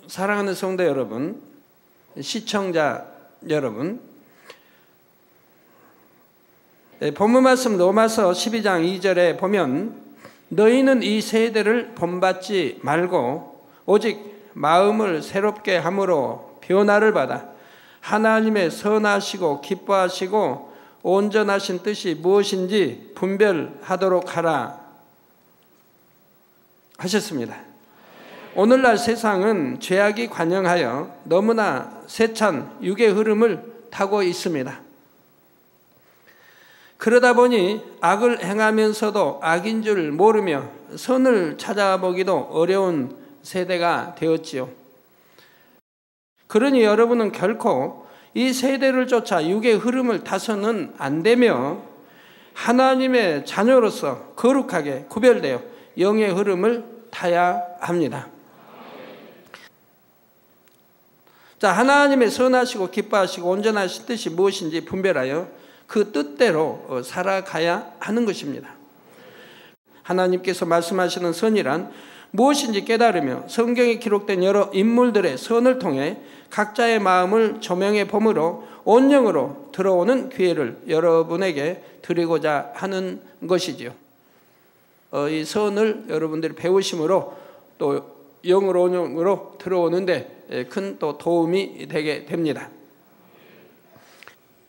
사랑하는 성도 여러분, 시청자 여러분, 본문 말씀 로마서 12장 2절에 보면 너희는 이 세대를 본받지 말고 오직 마음을 새롭게 함으로 변화를 받아 하나님의 선하시고 기뻐하시고 온전하신 뜻이 무엇인지 분별하도록 하라 하셨습니다. 오늘날 세상은 죄악이 관영하여 너무나 세찬 육의 흐름을 타고 있습니다. 그러다 보니 악을 행하면서도 악인 줄 모르며 선을 찾아보기도 어려운 세대가 되었지요. 그러니 여러분은 결코 이 세대를 쫓아 육의 흐름을 타서는 안 되며 하나님의 자녀로서 거룩하게 구별되어 영의 흐름을 타야 합니다. 자, 하나님의 선하시고 기뻐하시고 온전하신 뜻이 무엇인지 분별하여 그 뜻대로 살아가야 하는 것입니다. 하나님께서 말씀하시는 선이란 무엇인지 깨달으며 성경에 기록된 여러 인물들의 선을 통해 각자의 마음을 조명해 봄으로 온영으로 들어오는 기회를 여러분에게 드리고자 하는 것이지요. 이 선을 여러분들이 배우심으로 또 영으로 온영으로 들어오는데 큰 또 도움이 되게 됩니다.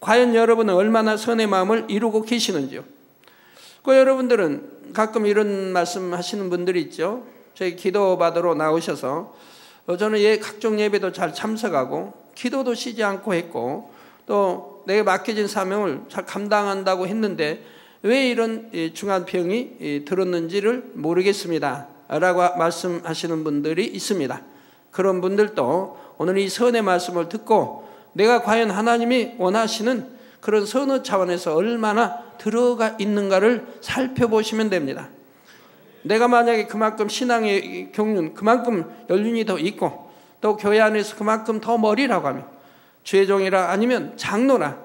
과연 여러분은 얼마나 선의 마음을 이루고 계시는지요? 여러분들은 가끔 이런 말씀 하시는 분들이 있죠. 저희 기도 받으러 나오셔서 저는 각종 예배도 잘 참석하고 기도도 쉬지 않고 했고 또 내게 맡겨진 사명을 잘 감당한다고 했는데 왜 이런 중한 병이 들었는지를 모르겠습니다 라고 말씀하시는 분들이 있습니다. 그런 분들도 오늘 이 선의 말씀을 듣고 내가 과연 하나님이 원하시는 그런 선의 차원에서 얼마나 들어가 있는가를 살펴보시면 됩니다. 내가 만약에 그만큼 신앙의 경륜, 그만큼 연륜이 더 있고 또 교회 안에서 그만큼 더 머리라고 하면 죄종이라 아니면 장로나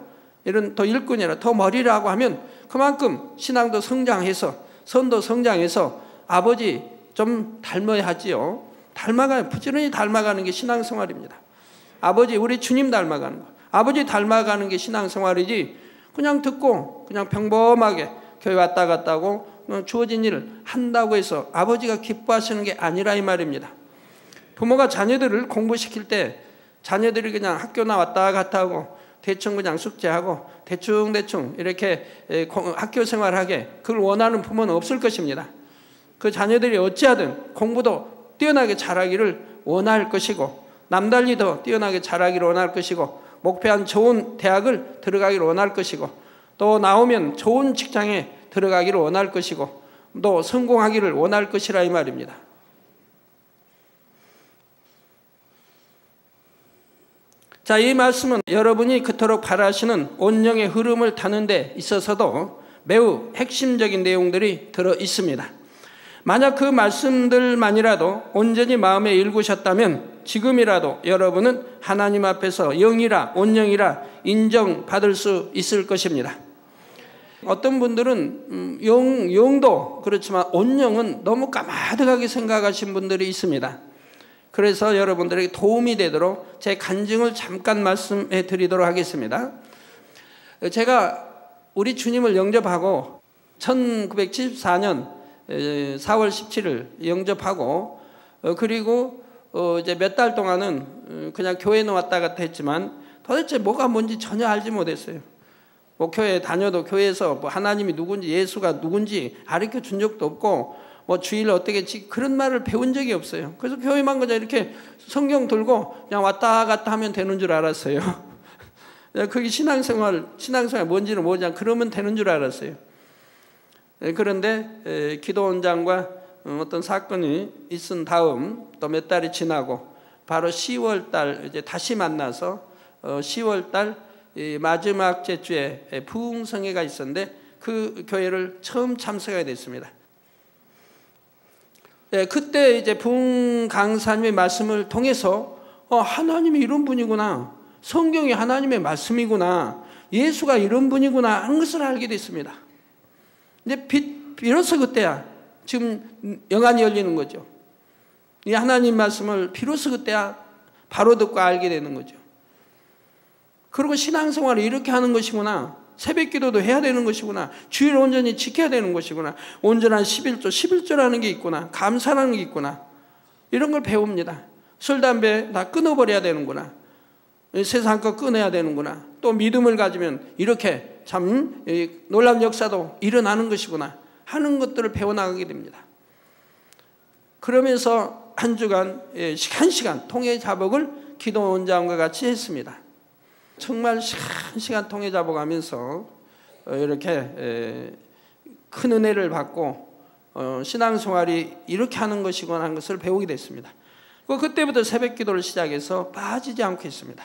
이런 더 일꾼이라 더 머리라고 하면 그만큼 신앙도 성장해서 선도 성장해서 아버지 좀 닮아야 하지요. 부지런히 닮아가는 게 신앙생활입니다. 아버지 우리 주님 닮아가는 거, 아버지 닮아가는 게 신앙생활이지 그냥 듣고 그냥 평범하게 교회 왔다 갔다 하고 주어진 일을 한다고 해서 아버지가 기뻐하시는 게 아니라 이 말입니다. 부모가 자녀들을 공부시킬 때 자녀들이 그냥 학교 나왔다 갔다 하고 대충 그냥 숙제하고 대충 이렇게 학교 생활하게 그걸 원하는 부모는 없을 것입니다. 그 자녀들이 어찌하든 공부도 뛰어나게 잘하기를 원할 것이고 남달리 더 뛰어나게 잘하기를 원할 것이고 목표한 좋은 대학을 들어가기를 원할 것이고 또 나오면 좋은 직장에 들어가기를 원할 것이고 또 성공하기를 원할 것이라 이 말입니다. 자, 이 말씀은 여러분이 그토록 바라시는 온영의 흐름을 타는 데 있어서도 매우 핵심적인 내용들이 들어 있습니다. 만약 그 말씀들만이라도 온전히 마음에 읽으셨다면 지금이라도 여러분은 하나님 앞에서 영이라 온영이라 인정받을 수 있을 것입니다. 어떤 분들은 영도 그렇지만 온영은 너무 까마득하게 생각하신 분들이 있습니다. 그래서 여러분들에게 도움이 되도록 제 간증을 잠깐 말씀해 드리도록 하겠습니다. 제가 우리 주님을 영접하고 1974년 4월 17일 영접하고 그리고 이제 몇 달 동안은 그냥 교회는 왔다 갔다 했지만 도대체 뭐가 뭔지 전혀 알지 못했어요. 뭐 교회 다녀도 교회에서 뭐 하나님이 누군지 예수가 누군지 가르쳐 준 적도 없고 뭐 주일 어떻게 그런 말을 배운 적이 없어요. 그래서 교회만 그냥 이렇게 성경 들고 그냥 왔다 갔다 하면 되는 줄 알았어요. 그게 신앙생활 뭔지는 모르지 그러면 되는 줄 알았어요. 그런데 기도원장과 어떤 사건이 있은 다음 또 몇 달이 지나고 바로 10월 달 이제 다시 만나서 10월 달 마지막 제주에 부흥성회가 있었는데 그 교회를 처음 참석하게 됐습니다. 그때 이제 부흥 강사님의 말씀을 통해서 하나님이 이런 분이구나, 성경이 하나님의 말씀이구나, 예수가 이런 분이구나 하는 것을 알게 됐습니다. 이제 비로소 그때야 지금 영안이 열리는 거죠. 이 하나님 말씀을 비로소 그때야 바로 듣고 알게 되는 거죠. 그리고 신앙생활을 이렇게 하는 것이구나. 새벽기도도 해야 되는 것이구나. 주일 온전히 지켜야 되는 것이구나. 온전한 11조라는 게 있구나. 감사라는 게 있구나. 이런 걸 배웁니다. 술, 담배 다 끊어버려야 되는구나. 세상 거 끊어야 되는구나. 또 믿음을 가지면 이렇게 참 놀라운 역사도 일어나는 것이구나 하는 것들을 배워나가게 됩니다. 그러면서 한 주간 한 시간 통해 자복을 기도 원장과 같이 했습니다. 정말 한 시간 통해 자복하면서 이렇게 큰 은혜를 받고 신앙생활이 이렇게 하는 것이구나 하는 것을 배우게 됐습니다. 그때부터 새벽 기도를 시작해서 빠지지 않고 했습니다.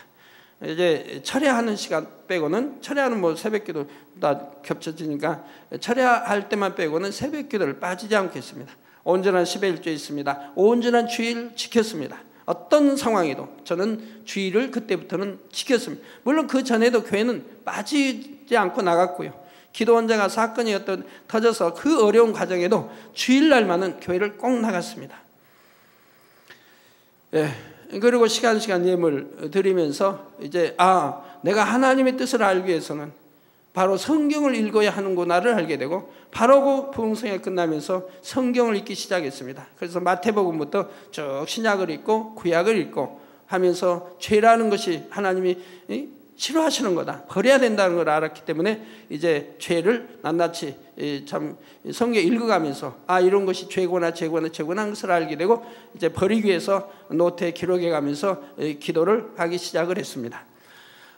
이제 철야하는 시간 빼고는, 철야는 뭐 새벽 기도 다 겹쳐지니까 철야할 때만 빼고는 새벽 기도를 빠지지 않고 했습니다. 온전한 11조 있습니다. 온전한 주일 지켰습니다. 어떤 상황에도 저는 주일을 그때부터는 지켰습니다. 물론 그 전에도 교회는 빠지지 않고 나갔고요. 기도 원자가 사건이 터져서 그 어려운 과정에도 주일날만은 교회를 꼭 나갔습니다. 예. 그리고 시간 예물 드리면서 이제 내가 하나님의 뜻을 알기 위해서는 바로 성경을 읽어야 하는구나를 알게 되고, 바로 그 부흥성에 끝나면서 성경을 읽기 시작했습니다. 그래서 마태복음부터 쭉 신약을 읽고 구약을 읽고 하면서 죄라는 것이 하나님이 싫어하시는 거다, 버려야 된다는 걸 알았기 때문에 이제 죄를 낱낱이 참 성경 읽어가면서 이런 것이 죄구나 하는 것을 알게 되고, 이제 버리기 위해서 노트에 기록해 가면서 기도를 하기 시작을 했습니다.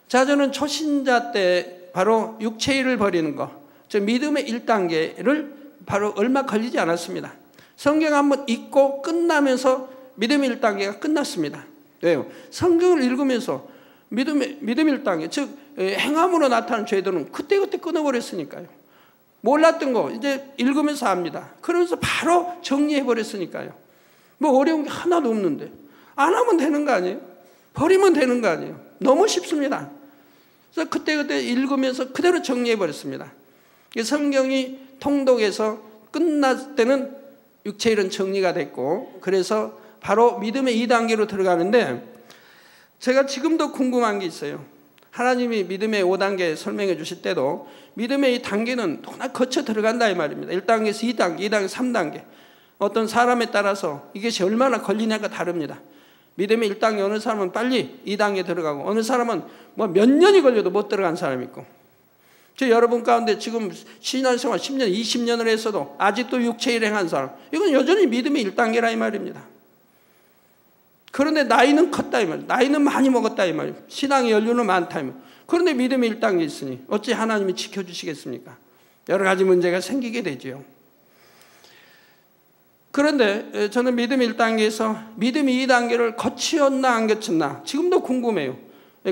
자, 저는 초신자 때 바로 육체일을 버리는 것, 즉 믿음의 1단계를 바로 얼마 걸리지 않았습니다. 성경 한번 읽고 끝나면서 믿음의 1단계가 끝났습니다. 왜요? 성경을 읽으면서 믿음의 1단계, 즉 행함으로 나타나는 죄들은 그때그때 끊어버렸으니까요. 몰랐던 거 이제 읽으면서 압니다. 그러면서 바로 정리해버렸으니까요. 뭐 어려운 게 하나도 없는데 안 하면 되는 거 아니에요? 버리면 되는 거 아니에요? 너무 쉽습니다. 그래서 그때그때 읽으면서 그대로 정리해버렸습니다. 성경이 통독에서 끝날 때는 육체일은 정리가 됐고, 그래서 바로 믿음의 2단계로 들어가는데, 제가 지금도 궁금한 게 있어요. 하나님이 믿음의 5단계 설명해 주실 때도 믿음의 이 단계는 하나 거쳐 들어간다 이 말입니다. 1단계에서 2단계, 2단계, 3단계. 어떤 사람에 따라서 이것이 얼마나 걸리냐가 다릅니다. 믿음의 1단계 어느 사람은 빨리 2단계 들어가고, 어느 사람은 뭐 몇 년이 걸려도 못 들어간 사람이 있고. 저 여러분 가운데 지금 신앙생활 10년, 20년을 했어도 아직도 육체 일행한 사람, 이건 여전히 믿음의 1단계라 이 말입니다. 그런데 나이는 컸다 이 말이에요. 나이는 많이 먹었다 이 말이에요. 신앙의 연륜은 많다 이 말이에요. 그런데 믿음의 1단계 있으니 어찌 하나님이 지켜주시겠습니까? 여러 가지 문제가 생기게 되죠. 그런데 저는 믿음의 1단계에서 믿음의 2단계를 거치었나 안 거쳤나 지금도 궁금해요.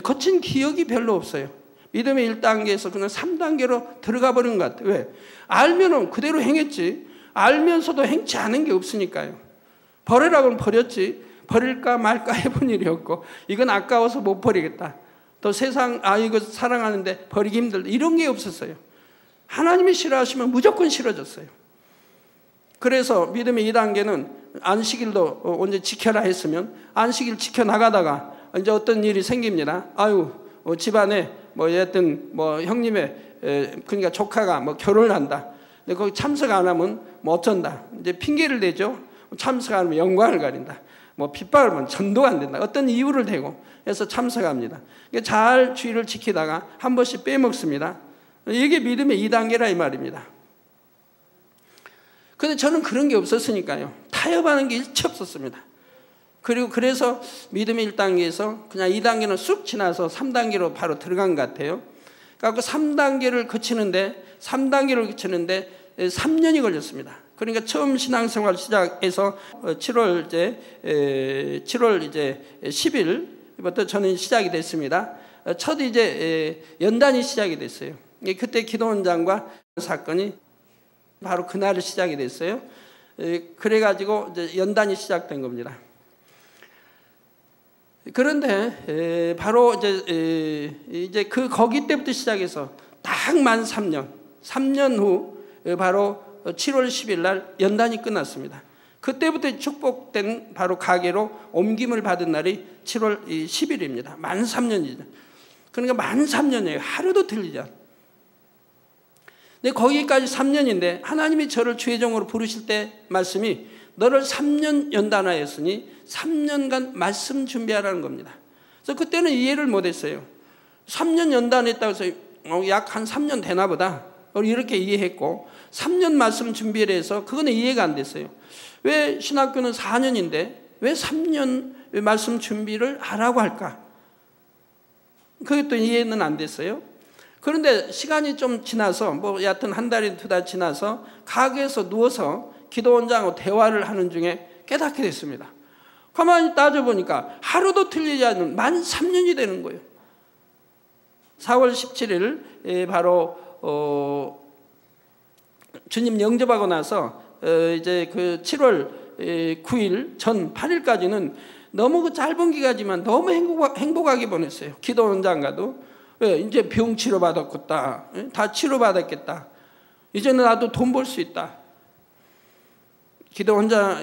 거친 기억이 별로 없어요. 믿음의 1단계에서 그냥 3단계로 들어가 버린 것 같아요. 왜? 알면은 그대로 행했지, 알면서도 행치 않은 게 없으니까요. 버리라고는 버렸지, 버릴까 말까 해본 일이 없고, 이건 아까워서 못 버리겠다, 또 세상 이거 사랑하는데 버리기 힘들다, 이런 게 없었어요. 하나님이 싫어하시면 무조건 싫어졌어요. 그래서 믿음의 2단계는 안식일도 언제 지켜라 했으면 안식일 지켜나가다가 이제 어떤 일이 생깁니다. 집안에 여하튼 형님의 그러니까 조카가 결혼을 한다. 근데 거기 참석 안 하면 어쩐다. 이제 핑계를 대죠. 참석 안 하면 영광을 가린다. 빗발하면 전도가 안 된다. 어떤 이유를 대고 해서 참석합니다. 잘 주의를 지키다가 한 번씩 빼먹습니다. 이게 믿음의 2단계라 이 말입니다. 근데 저는 그런 게 없었으니까요. 타협하는 게 일체 없었습니다. 그리고 그래서 믿음의 1단계에서 그냥 2단계는 쑥 지나서 3단계로 바로 들어간 것 같아요. 그러니까 3단계를 거치는데 3년이 걸렸습니다. 그러니까 처음 신앙생활 시작해서 7월 10일부터 저는 시작이 됐습니다. 첫 연단이 시작이 됐어요. 그때 기도원장과 사건이 바로 그날 시작이 됐어요. 그래가지고 연단이 시작된 겁니다. 그런데 바로 거기 때부터 시작해서 딱 만 3년 후 바로 7월 10일 날 연단이 끝났습니다. 그때부터 축복된 바로 가게로 옮김을 받은 날이 7월 10일입니다. 만 3년이죠. 그러니까 만 3년이에요. 하루도 틀리지 않아요. 근데 거기까지 3년인데 하나님이 저를 주의 종으로 부르실 때 말씀이 너를 3년 연단하였으니 3년간 말씀 준비하라는 겁니다. 그래서 그때는 이해를 못했어요. 3년 연단했다고 해서 약 한 3년 되나 보다 이렇게 이해했고 3년 말씀 준비를 해서 그거는 이해가 안 됐어요. 왜 신학교는 4년인데 왜 3년 말씀 준비를 하라고 할까? 그것도 이해는 안 됐어요. 그런데 시간이 좀 지나서 뭐 여하튼 한 달이 두 달 지나서 가게에서 누워서 기도원장하고 대화를 하는 중에 깨닫게 됐습니다. 가만히 따져보니까 하루도 틀리지 않는 만 3년이 되는 거예요. 4월 17일 바로 주님 영접하고 나서 이제 그 7월 9일 전 8일까지는 너무 그 짧은 기간이지만 너무 행복하게 보냈어요. 기도원장과도. 왜? 이제 병 치료받았겠다. 다 치료받았겠다. 이제는 나도 돈 벌 수 있다. 기도원자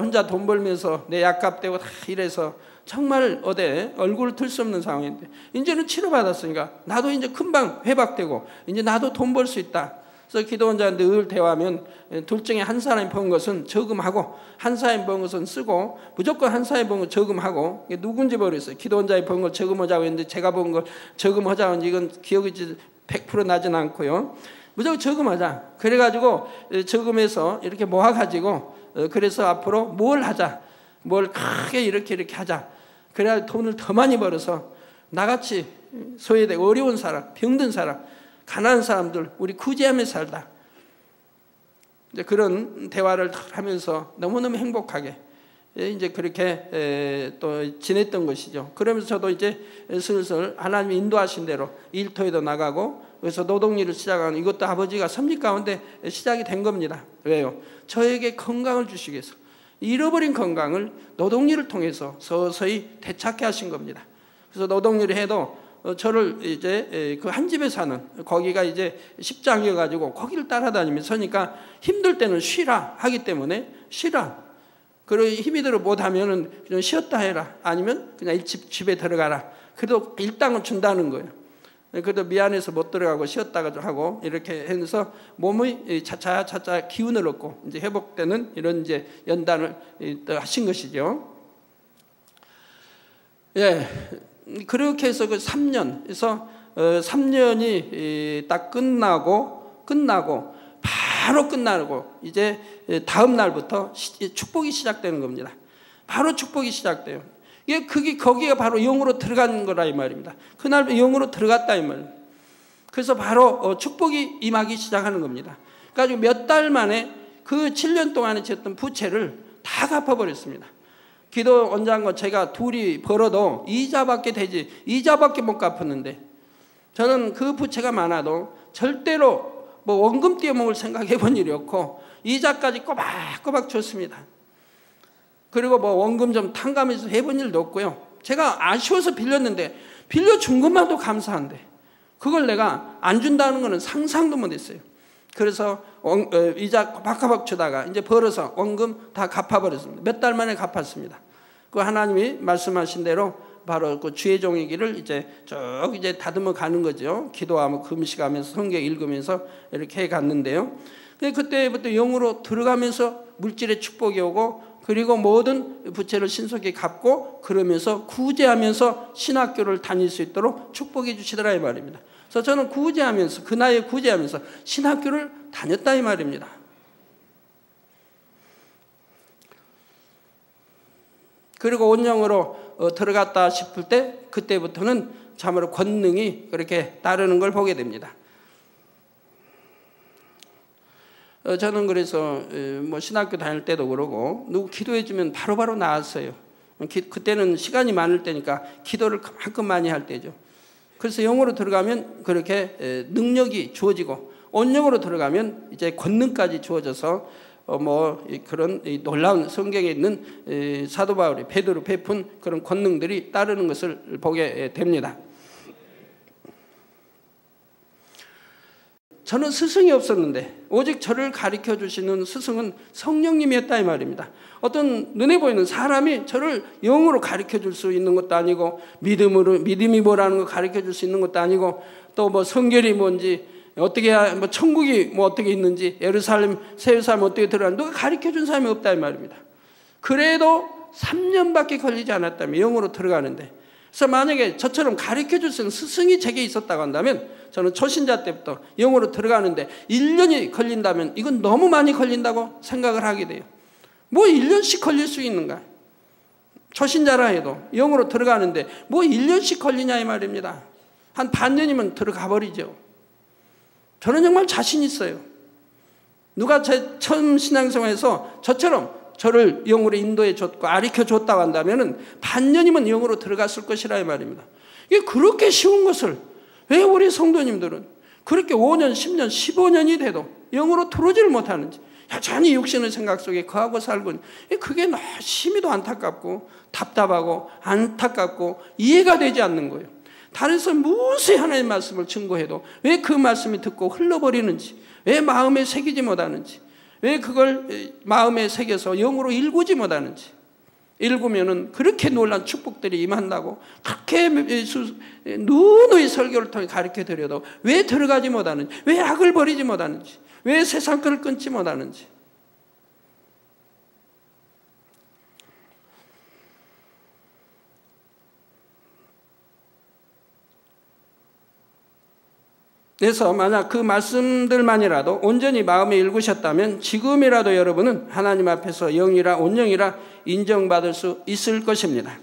혼자 돈 벌면서 내 약값 떼고 다 이래서 정말 얼굴을 들 수 없는 상황인데 이제는 치료받았으니까 나도 이제 금방 회복되고 이제 나도 돈 벌 수 있다. 그래서 기도원자와 늘 대화하면 둘 중에 한 사람이 번 것은 저금하고 한 사람이 번 것은 쓰고 무조건 한 사람이 번 거 저금하고 누군지 모르겠어요. 기도원자의 번 걸 저금하자고 했는데 제가 번 걸 저금하자고 했는데 이건 기억이 100% 나진 않고요. 무조건 저금하자. 그래가지고 저금해서 이렇게 모아가지고 그래서 앞으로 뭘 하자. 뭘 크게 이렇게 하자. 그래야 돈을 더 많이 벌어서 나같이 소외되고 어려운 사람, 병든 사람, 가난한 사람들 우리 구제하며 살다. 이제 그런 대화를 하면서 너무너무 행복하게 이제 그렇게 또 지냈던 것이죠. 그러면서 저도 이제 슬슬 하나님이 인도하신 대로 일터에도 나가고 그래서 노동일을 시작하는 이것도 아버지가 섭리 가운데 시작이 된 겁니다. 왜요? 저에게 건강을 주시기 위해서 잃어버린 건강을 노동일을 통해서 서서히 되찾게 하신 겁니다. 그래서 노동일을 해도 저를 이제 그 한 집에 사는 거기가 이제 십장이어가지고 거기를 따라다니면서 그러니까 힘들 때는 쉬라 하기 때문에 쉬라. 그리고 힘이 들어 못하면은 그냥 쉬었다 해라. 아니면 그냥 집에 들어가라. 그래도 일당은 준다는 거예요. 그래도 미안해서 못 들어가고 쉬었다가 하고 이렇게 해서 몸의 차차 기운을 얻고 이제 회복되는 이런 이제 연단을 하신 것이죠. 예. 그렇게 해서 그 3년, 그래서 3년이 딱 끝나고 바로 끝나고 이제 다음 날부터 축복이 시작되는 겁니다. 바로 축복이 시작돼요. 그게 거기가 바로 영으로 들어간 거라 이 말입니다. 그날 영으로 들어갔다 이 말입니다. 그래서 바로 축복이 임하기 시작하는 겁니다. 그래가지고 몇 달 만에 그 7년 동안에 지었던 부채를 다 갚아버렸습니다. 기도원장과 제가 둘이 벌어도 이자밖에 못 갚았는데 저는 그 부채가 많아도 절대로 뭐 원금 떼어먹을 생각해 본 일이 없고 이자까지 꼬박꼬박 줬습니다. 그리고 뭐 원금 좀 탕감해서 해본 일도 없고요. 제가 아쉬워서 빌렸는데 빌려준 것만도 감사한데 그걸 내가 안 준다는 것은 상상도 못했어요. 그래서 이자 꼬박꼬박 주다가 이제 벌어서 원금 다 갚아버렸습니다. 몇 달 만에 갚았습니다. 그 하나님이 말씀하신 대로 바로 그 주의 종의 길을 이제 쭉 이제 다듬어 가는 거죠. 기도하며 금식하면서 성경 읽으면서 이렇게 해 갔는데요. 그때부터 영으로 들어가면서 물질의 축복이 오고 그리고 모든 부채를 신속히 갚고 그러면서 구제하면서 신학교를 다닐 수 있도록 축복해 주시더라 이 말입니다. 그래서 저는 구제하면서 그 나이에 구제하면서 신학교를 다녔다 이 말입니다. 그리고 온영으로 들어갔다 싶을 때 그때부터는 참으로 권능이 그렇게 따르는 걸 보게 됩니다. 저는 그래서 뭐 신학교 다닐 때도 그러고 누구 기도해 주면 바로바로 나왔어요. 그때는 시간이 많을 때니까 기도를 그만큼 많이 할 때죠. 그래서 영으로 들어가면 그렇게 능력이 주어지고 온영으로 들어가면 이제 권능까지 주어져서 뭐 그런 놀라운 성경에 있는 사도 바울이 베드로 베푼 그런 권능들이 따르는 것을 보게 됩니다. 저는 스승이 없었는데 오직 저를 가르쳐 주시는 스승은 성령님이었다 이 말입니다. 어떤 눈에 보이는 사람이 저를 영으로 가르쳐 줄 수 있는 것도 아니고 믿음이 뭐라는 거 가르쳐 줄 수 있는 것도 아니고 또 뭐 성결이 뭔지 어떻게 뭐 천국이 뭐 어떻게 있는지 예루살렘 새 예루살렘 어떻게 들어가는지 누가 가르쳐 준 사람이 없다 이 말입니다. 그래도 3년밖에 걸리지 않았다면 영으로 들어가는데, 그래서 만약에 저처럼 가르쳐 줄 수 있는 스승이 제게 있었다고 한다면 저는 초신자 때부터 영으로 들어가는데 1년이 걸린다면 이건 너무 많이 걸린다고 생각을 하게 돼요. 뭐 1년씩 걸릴 수 있는가? 초신자라 해도 영으로 들어가는데 뭐 1년씩 걸리냐 이 말입니다. 한 반년이면 들어가 버리죠. 저는 정말 자신 있어요. 누가 제 처음 신앙생활에서 저처럼 저를 영으로 인도해 줬고 가르쳐 줬다고 한다면 반년이면 영으로 들어갔을 것이라 이 말입니다. 이게 그렇게 쉬운 것을 왜 우리 성도님들은 그렇게 5년, 10년, 15년이 돼도 영으로 들어오지를 못하는지, 여전히 육신의 생각 속에 거하고 살고, 그게 심히도 안타깝고 답답하고 안타깝고 이해가 되지 않는 거예요. 다른서 무수히 하나님의 말씀을 증거해도 왜 그 말씀이 듣고 흘러버리는지, 왜 마음에 새기지 못하는지, 왜 그걸 마음에 새겨서 영으로 일구지 못하는지, 읽으면은 그렇게 놀란 축복들이 임한다고 그렇게 누누이 설교를 통해 가르쳐 드려도 왜 들어가지 못하는지, 왜 악을 버리지 못하는지, 왜 세상 것을 끊지 못하는지. 그래서 만약 그 말씀들만이라도 온전히 마음에 읽으셨다면 지금이라도 여러분은 하나님 앞에서 영이라 온영이라 인정받을 수 있을 것입니다.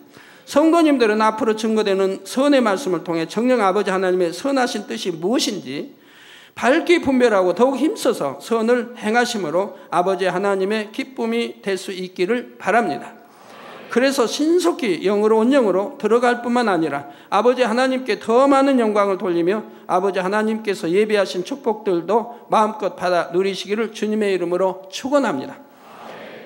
성도님들은 앞으로 증거되는 선의 말씀을 통해 정녕 아버지 하나님의 선하신 뜻이 무엇인지 밝게 분별하고 더욱 힘써서 선을 행하심으로 아버지 하나님의 기쁨이 될 수 있기를 바랍니다. 그래서 신속히 영으로 온영으로 들어갈 뿐만 아니라 아버지 하나님께 더 많은 영광을 돌리며 아버지 하나님께서 예비하신 축복들도 마음껏 받아 누리시기를 주님의 이름으로 축원합니다.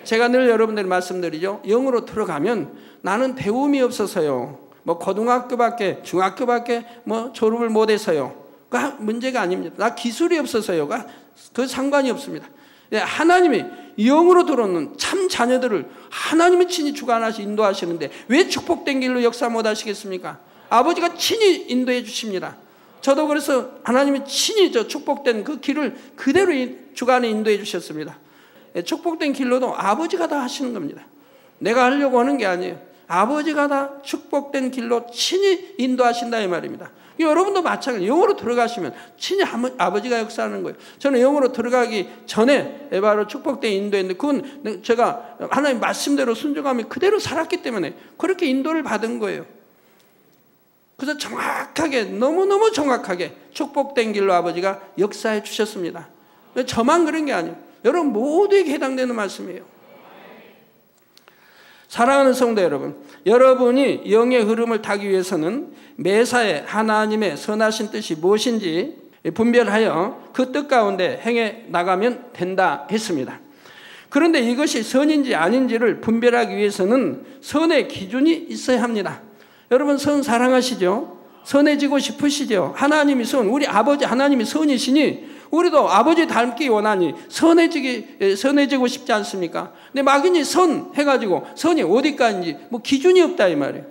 제가 늘 여러분들 말씀드리죠. 영으로 들어가면 나는 배움이 없어서요, 뭐 고등학교밖에 중학교밖에 뭐 졸업을 못해서요, 그 문제가 아닙니다. 나 기술이 없어서요가 그 상관이 없습니다. 하나님이 영으로 들어오는 참 자녀들을 하나님이 친히 주관하시 인도하시는데 왜 축복된 길로 역사 못 하시겠습니까? 아버지가 친히 인도해 주십니다. 저도 그래서 하나님이 친히 저 축복된 그 길을 그대로 주관에 인도해 주셨습니다. 축복된 길로도 아버지가 다 하시는 겁니다. 내가 하려고 하는 게 아니에요. 아버지가 다 축복된 길로 친히 인도하신다 이 말입니다. 여러분도 마찬가지예요. 영으로 들어가시면 친히 아버지가 역사하는 거예요. 저는 영으로 들어가기 전에 바로 축복된 인도했는데 그건 제가 하나님 말씀대로 순종하며 그대로 살았기 때문에 그렇게 인도를 받은 거예요. 그래서 정확하게, 너무너무 정확하게 축복된 길로 아버지가 역사해 주셨습니다. 저만 그런 게 아니에요. 여러분 모두에게 해당되는 말씀이에요. 사랑하는 성도 여러분, 여러분이 영의 흐름을 타기 위해서는 매사에 하나님의 선하신 뜻이 무엇인지 분별하여 그 뜻 가운데 행해 나가면 된다 했습니다. 그런데 이것이 선인지 아닌지를 분별하기 위해서는 선의 기준이 있어야 합니다. 여러분 선 사랑하시죠? 선해지고 싶으시죠? 하나님이 선, 우리 아버지 하나님이 선이시니 우리도 아버지 닮기 원하니 선해지고 싶지 않습니까? 근데 막연히 선 해가지고 선이 어디까지인지 뭐 기준이 없다 이 말이에요.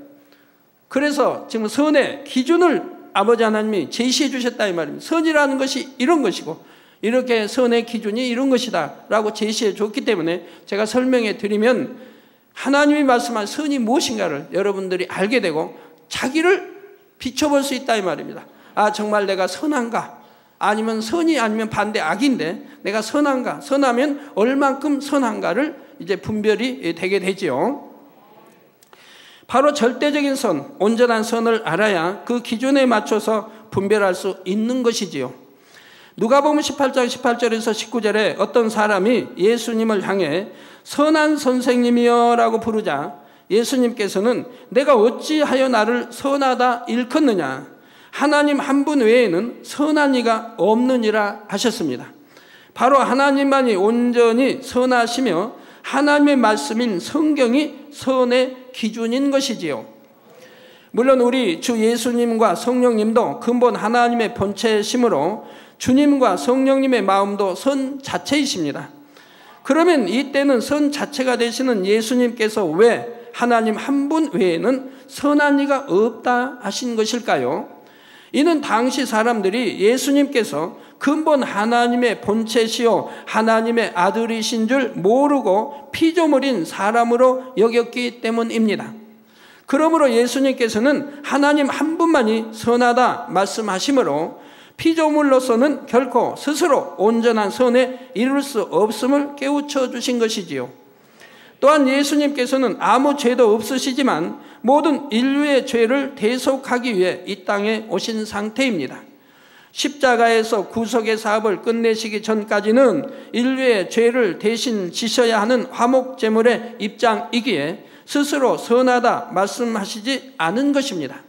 그래서 지금 선의 기준을 아버지 하나님이 제시해 주셨다 이 말입니다. 선이라는 것이 이런 것이고 이렇게 선의 기준이 이런 것이다 라고 제시해 줬기 때문에 제가 설명해 드리면 하나님이 말씀한 선이 무엇인가를 여러분들이 알게 되고 자기를 비춰볼 수 있다 이 말입니다. 아, 정말 내가 선한가? 아니면 선이 아니면 반대 악인데 내가 선한가? 선하면 얼만큼 선한가를 이제 분별이 되게 되지요. 바로 절대적인 선, 온전한 선을 알아야 그 기준에 맞춰서 분별할 수 있는 것이지요. 누가복음 18장 18절에서 19절에 어떤 사람이 예수님을 향해 선한 선생님이여 라고 부르자 예수님께서는 내가 어찌하여 나를 선하다 일컫느냐, 하나님 한 분 외에는 선한 이가 없느니라 하셨습니다. 바로 하나님만이 온전히 선하시며 하나님의 말씀인 성경이 선의 기준인 것이지요. 물론 우리 주 예수님과 성령님도 근본 하나님의 본체심으로 주님과 성령님의 마음도 선 자체이십니다. 그러면 이때는 선 자체가 되시는 예수님께서 왜 하나님 한 분 외에는 선한 이가 없다 하신 것일까요? 이는 당시 사람들이 예수님께서 근본 하나님의 본체시요 하나님의 아들이신 줄 모르고 피조물인 사람으로 여겼기 때문입니다. 그러므로 예수님께서는 하나님 한 분만이 선하다 말씀하시므로 피조물로서는 결코 스스로 온전한 선에 이룰 수 없음을 깨우쳐 주신 것이지요. 또한 예수님께서는 아무 죄도 없으시지만 모든 인류의 죄를 대속하기 위해 이 땅에 오신 상태입니다. 십자가에서 구속의 사업을 끝내시기 전까지는 인류의 죄를 대신 지셔야 하는 화목제물의 입장이기에 스스로 선하다 말씀하시지 않은 것입니다.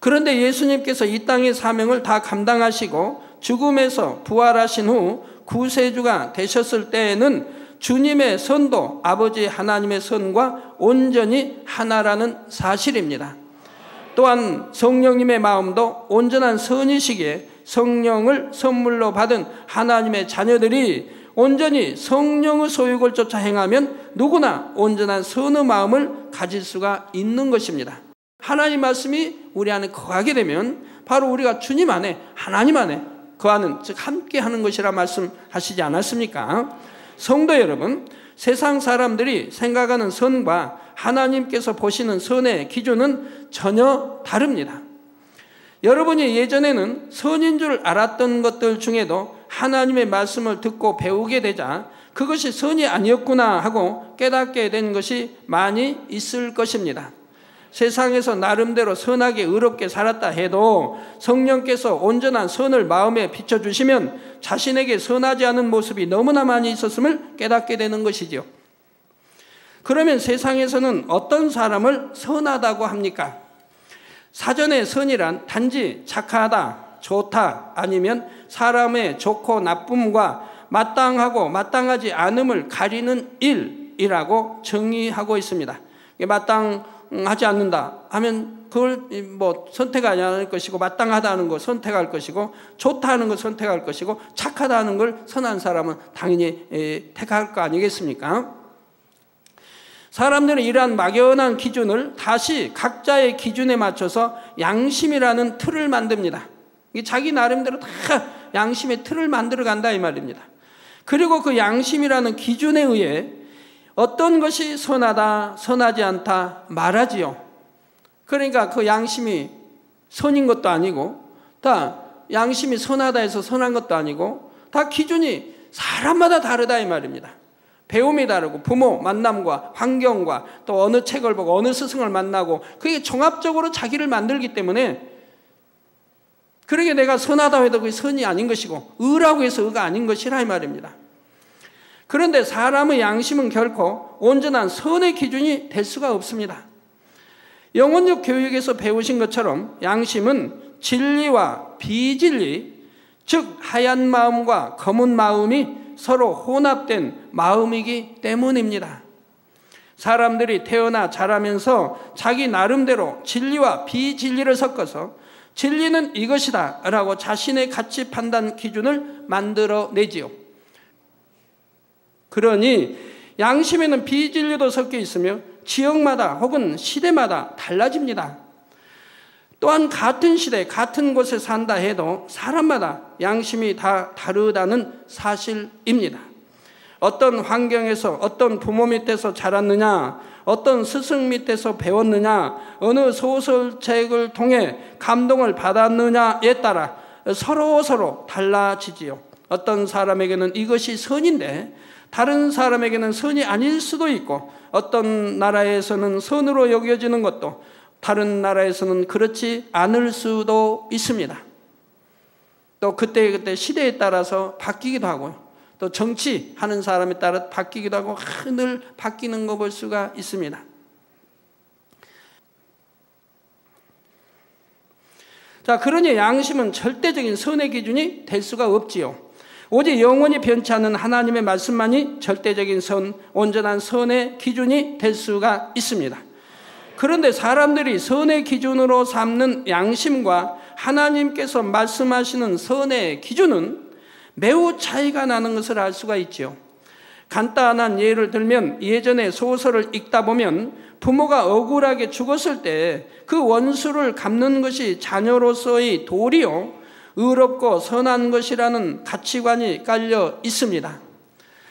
그런데 예수님께서 이 땅의 사명을 다 감당하시고 죽음에서 부활하신 후 구세주가 되셨을 때에는 주님의 선도 아버지 하나님의 선과 온전히 하나라는 사실입니다. 또한 성령님의 마음도 온전한 선이시기에 성령을 선물로 받은 하나님의 자녀들이 온전히 성령의 소욕을 쫓아 행하면 누구나 온전한 선의 마음을 가질 수가 있는 것입니다. 하나님 말씀이 우리 안에 거하게 되면 바로 우리가 주님 안에 하나님 안에 거하는, 즉 함께 하는 것이라 말씀하시지 않았습니까? 성도 여러분, 세상 사람들이 생각하는 선과 하나님께서 보시는 선의 기준은 전혀 다릅니다. 여러분이 예전에는 선인 줄 알았던 것들 중에도 하나님의 말씀을 듣고 배우게 되자 그것이 선이 아니었구나 하고 깨닫게 된 것이 많이 있을 것입니다. 세상에서 나름대로 선하게 의롭게 살았다 해도 성령께서 온전한 선을 마음에 비춰주시면 자신에게 선하지 않은 모습이 너무나 많이 있었음을 깨닫게 되는 것이죠. 그러면 세상에서는 어떤 사람을 선하다고 합니까? 사전에 선이란 단지 착하다, 좋다, 아니면 사람의 좋고 나쁨과 마땅하고 마땅하지 않음을 가리는 일이라고 정의하고 있습니다. 마땅하지 않는다 하면 그걸 선택하지 않을 것이고, 마땅하다는 걸 선택할 것이고, 좋다는 걸 선택할 것이고, 착하다는 걸 선한 사람은 당연히 택할 거 아니겠습니까? 사람들은 이러한 막연한 기준을 다시 각자의 기준에 맞춰서 양심이라는 틀을 만듭니다. 자기 나름대로 다 양심의 틀을 만들어 간다 이 말입니다. 그리고 그 양심이라는 기준에 의해 어떤 것이 선하다, 선하지 않다 말하지요. 그러니까 그 양심이 선인 것도 아니고, 다 양심이 선하다 해서 선한 것도 아니고, 다 기준이 사람마다 다르다 이 말입니다. 배움이 다르고, 부모 만남과 환경과 또 어느 책을 보고 어느 스승을 만나고, 그게 종합적으로 자기를 만들기 때문에, 그러게 내가 선하다고 해도 그게 선이 아닌 것이고 의라고 해서 의가 아닌 것이라 이 말입니다. 그런데 사람의 양심은 결코 온전한 선의 기준이 될 수가 없습니다. 영혼적 교육에서 배우신 것처럼 양심은 진리와 비진리, 즉 하얀 마음과 검은 마음이 서로 혼합된 마음이기 때문입니다. 사람들이 태어나 자라면서 자기 나름대로 진리와 비진리를 섞어서 진리는 이것이다 라고 자신의 가치 판단 기준을 만들어내지요. 그러니 양심에는 비진리도 섞여 있으며 지역마다 혹은 시대마다 달라집니다. 또한 같은 시대, 같은 곳에 산다 해도 사람마다 양심이 다 다르다는 사실입니다. 어떤 환경에서, 어떤 부모 밑에서 자랐느냐, 어떤 스승 밑에서 배웠느냐, 어느 소설책을 통해 감동을 받았느냐에 따라 서로 달라지지요. 어떤 사람에게는 이것이 선인데 다른 사람에게는 선이 아닐 수도 있고, 어떤 나라에서는 선으로 여겨지는 것도 다른 나라에서는 그렇지 않을 수도 있습니다. 또 그때 시대에 따라서 바뀌기도 하고요. 또 정치하는 사람에 따라 바뀌기도 하고 늘 바뀌는 거 볼 수가 있습니다. 자, 그러니 양심은 절대적인 선의 기준이 될 수가 없지요. 오직 영원히 변치 않는 하나님의 말씀만이 절대적인 선, 온전한 선의 기준이 될 수가 있습니다. 그런데 사람들이 선의 기준으로 삼는 양심과 하나님께서 말씀하시는 선의 기준은 매우 차이가 나는 것을 알 수가 있지요. 간단한 예를 들면 예전에 소설을 읽다 보면 부모가 억울하게 죽었을 때 그 원수를 갚는 것이 자녀로서의 도리요 의롭고 선한 것이라는 가치관이 깔려 있습니다.